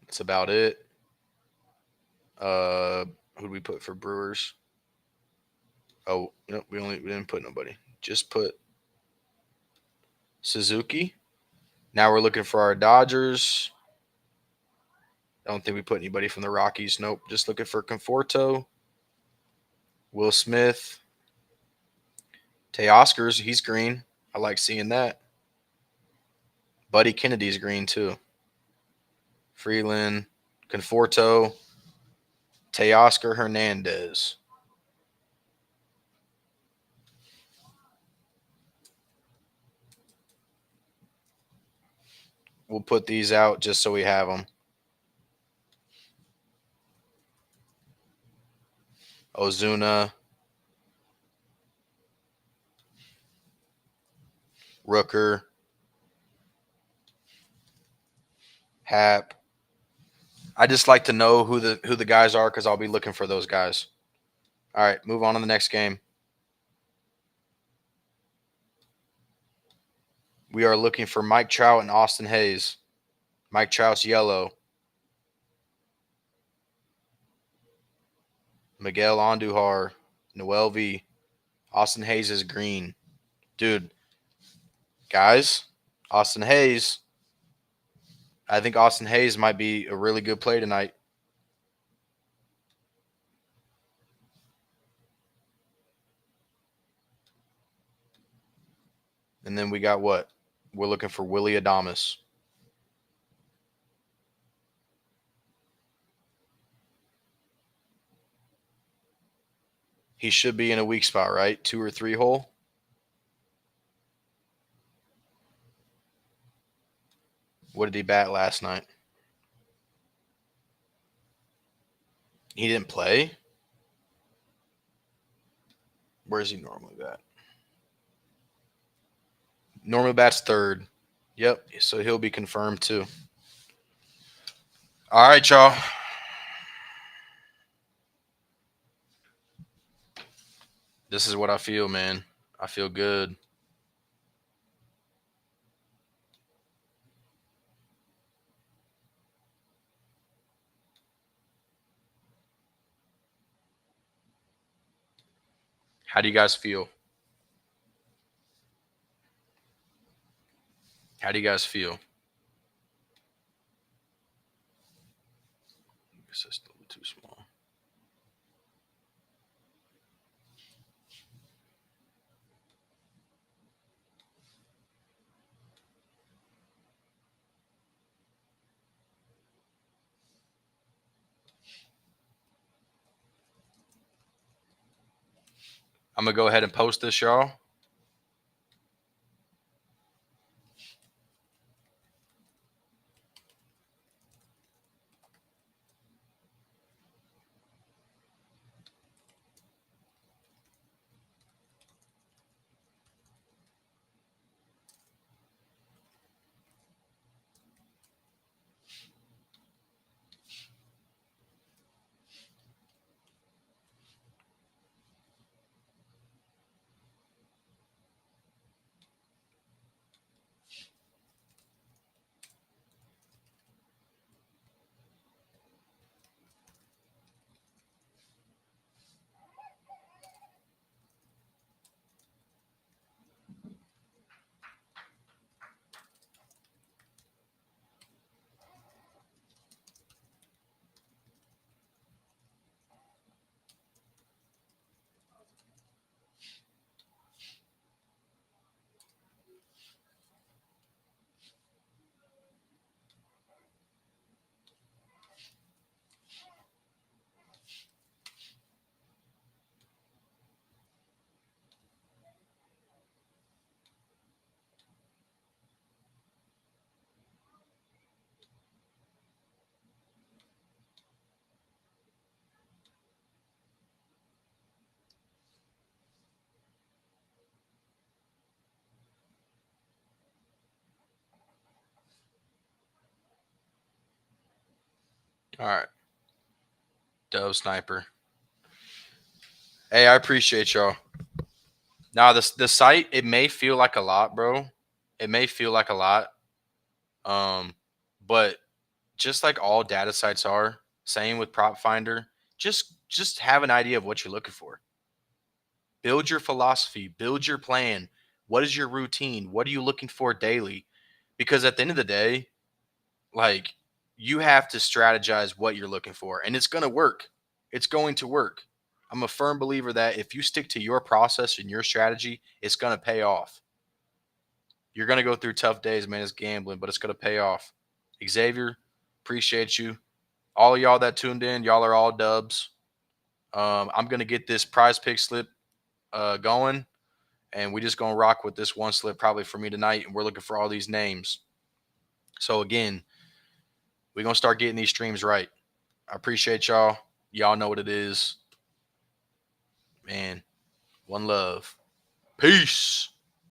That's about it. Who do we put for Brewers? Oh, no, we didn't put nobody. Just put Suzuki. Now we're looking for our Dodgers. I don't think we put anybody from the Rockies. Nope. Just looking for Conforto. Will Smith. Teoscars, he's green. I like seeing that. Buddy Kennedy's green too. Freeland, Conforto, Teoscar Hernandez. We'll put these out just so we have them. Ozuna, Rooker, Hap. I just like to know who the guys are because I'll be looking for those guys. All right, move on to the next game. We are looking for Mike Trout and Austin Hayes. Mike Trout's yellow. Miguel Andujar, Noel V. Austin Hayes is green. Dude, guys, Austin Hayes. I think Austin Hayes might be a really good play tonight. And then we got what? We're looking for Willie Adames. He should be in a weak spot, right? 2 or 3 hole. What did he bat last night? He didn't play? Where is he normally bat? Normally bats third. Yep, so he'll be confirmed too. All right, y'all. This is what I feel, man. I feel good. How do you guys feel? How do you guys feel? This is a little too small. I'm going to go ahead and post this, y'all. All right. Dove Sniper. Hey, I appreciate y'all. Now, the site, it may feel like a lot, bro. It may feel like a lot. Um, but just like all data sites are, same with Prop Finder, just have an idea of what you're looking for. Build your philosophy, build your plan. What is your routine? What are you looking for daily? Because at the end of the day, like, you have to strategize what you're looking for, and it's going to work. It's going to work. I'm a firm believer that if you stick to your process and your strategy, it's going to pay off. You're going to go through tough days, man. It's gambling, but it's going to pay off. Xavier, appreciate you. All of y'all that tuned in, y'all are all dubs. I'm going to get this prize pick slip going, and we just going to rock with this one slip probably for me tonight, and we're looking for all these names. So, again, we're going to start getting these streams right. I appreciate y'all. Y'all know what it is. Man, one love. Peace.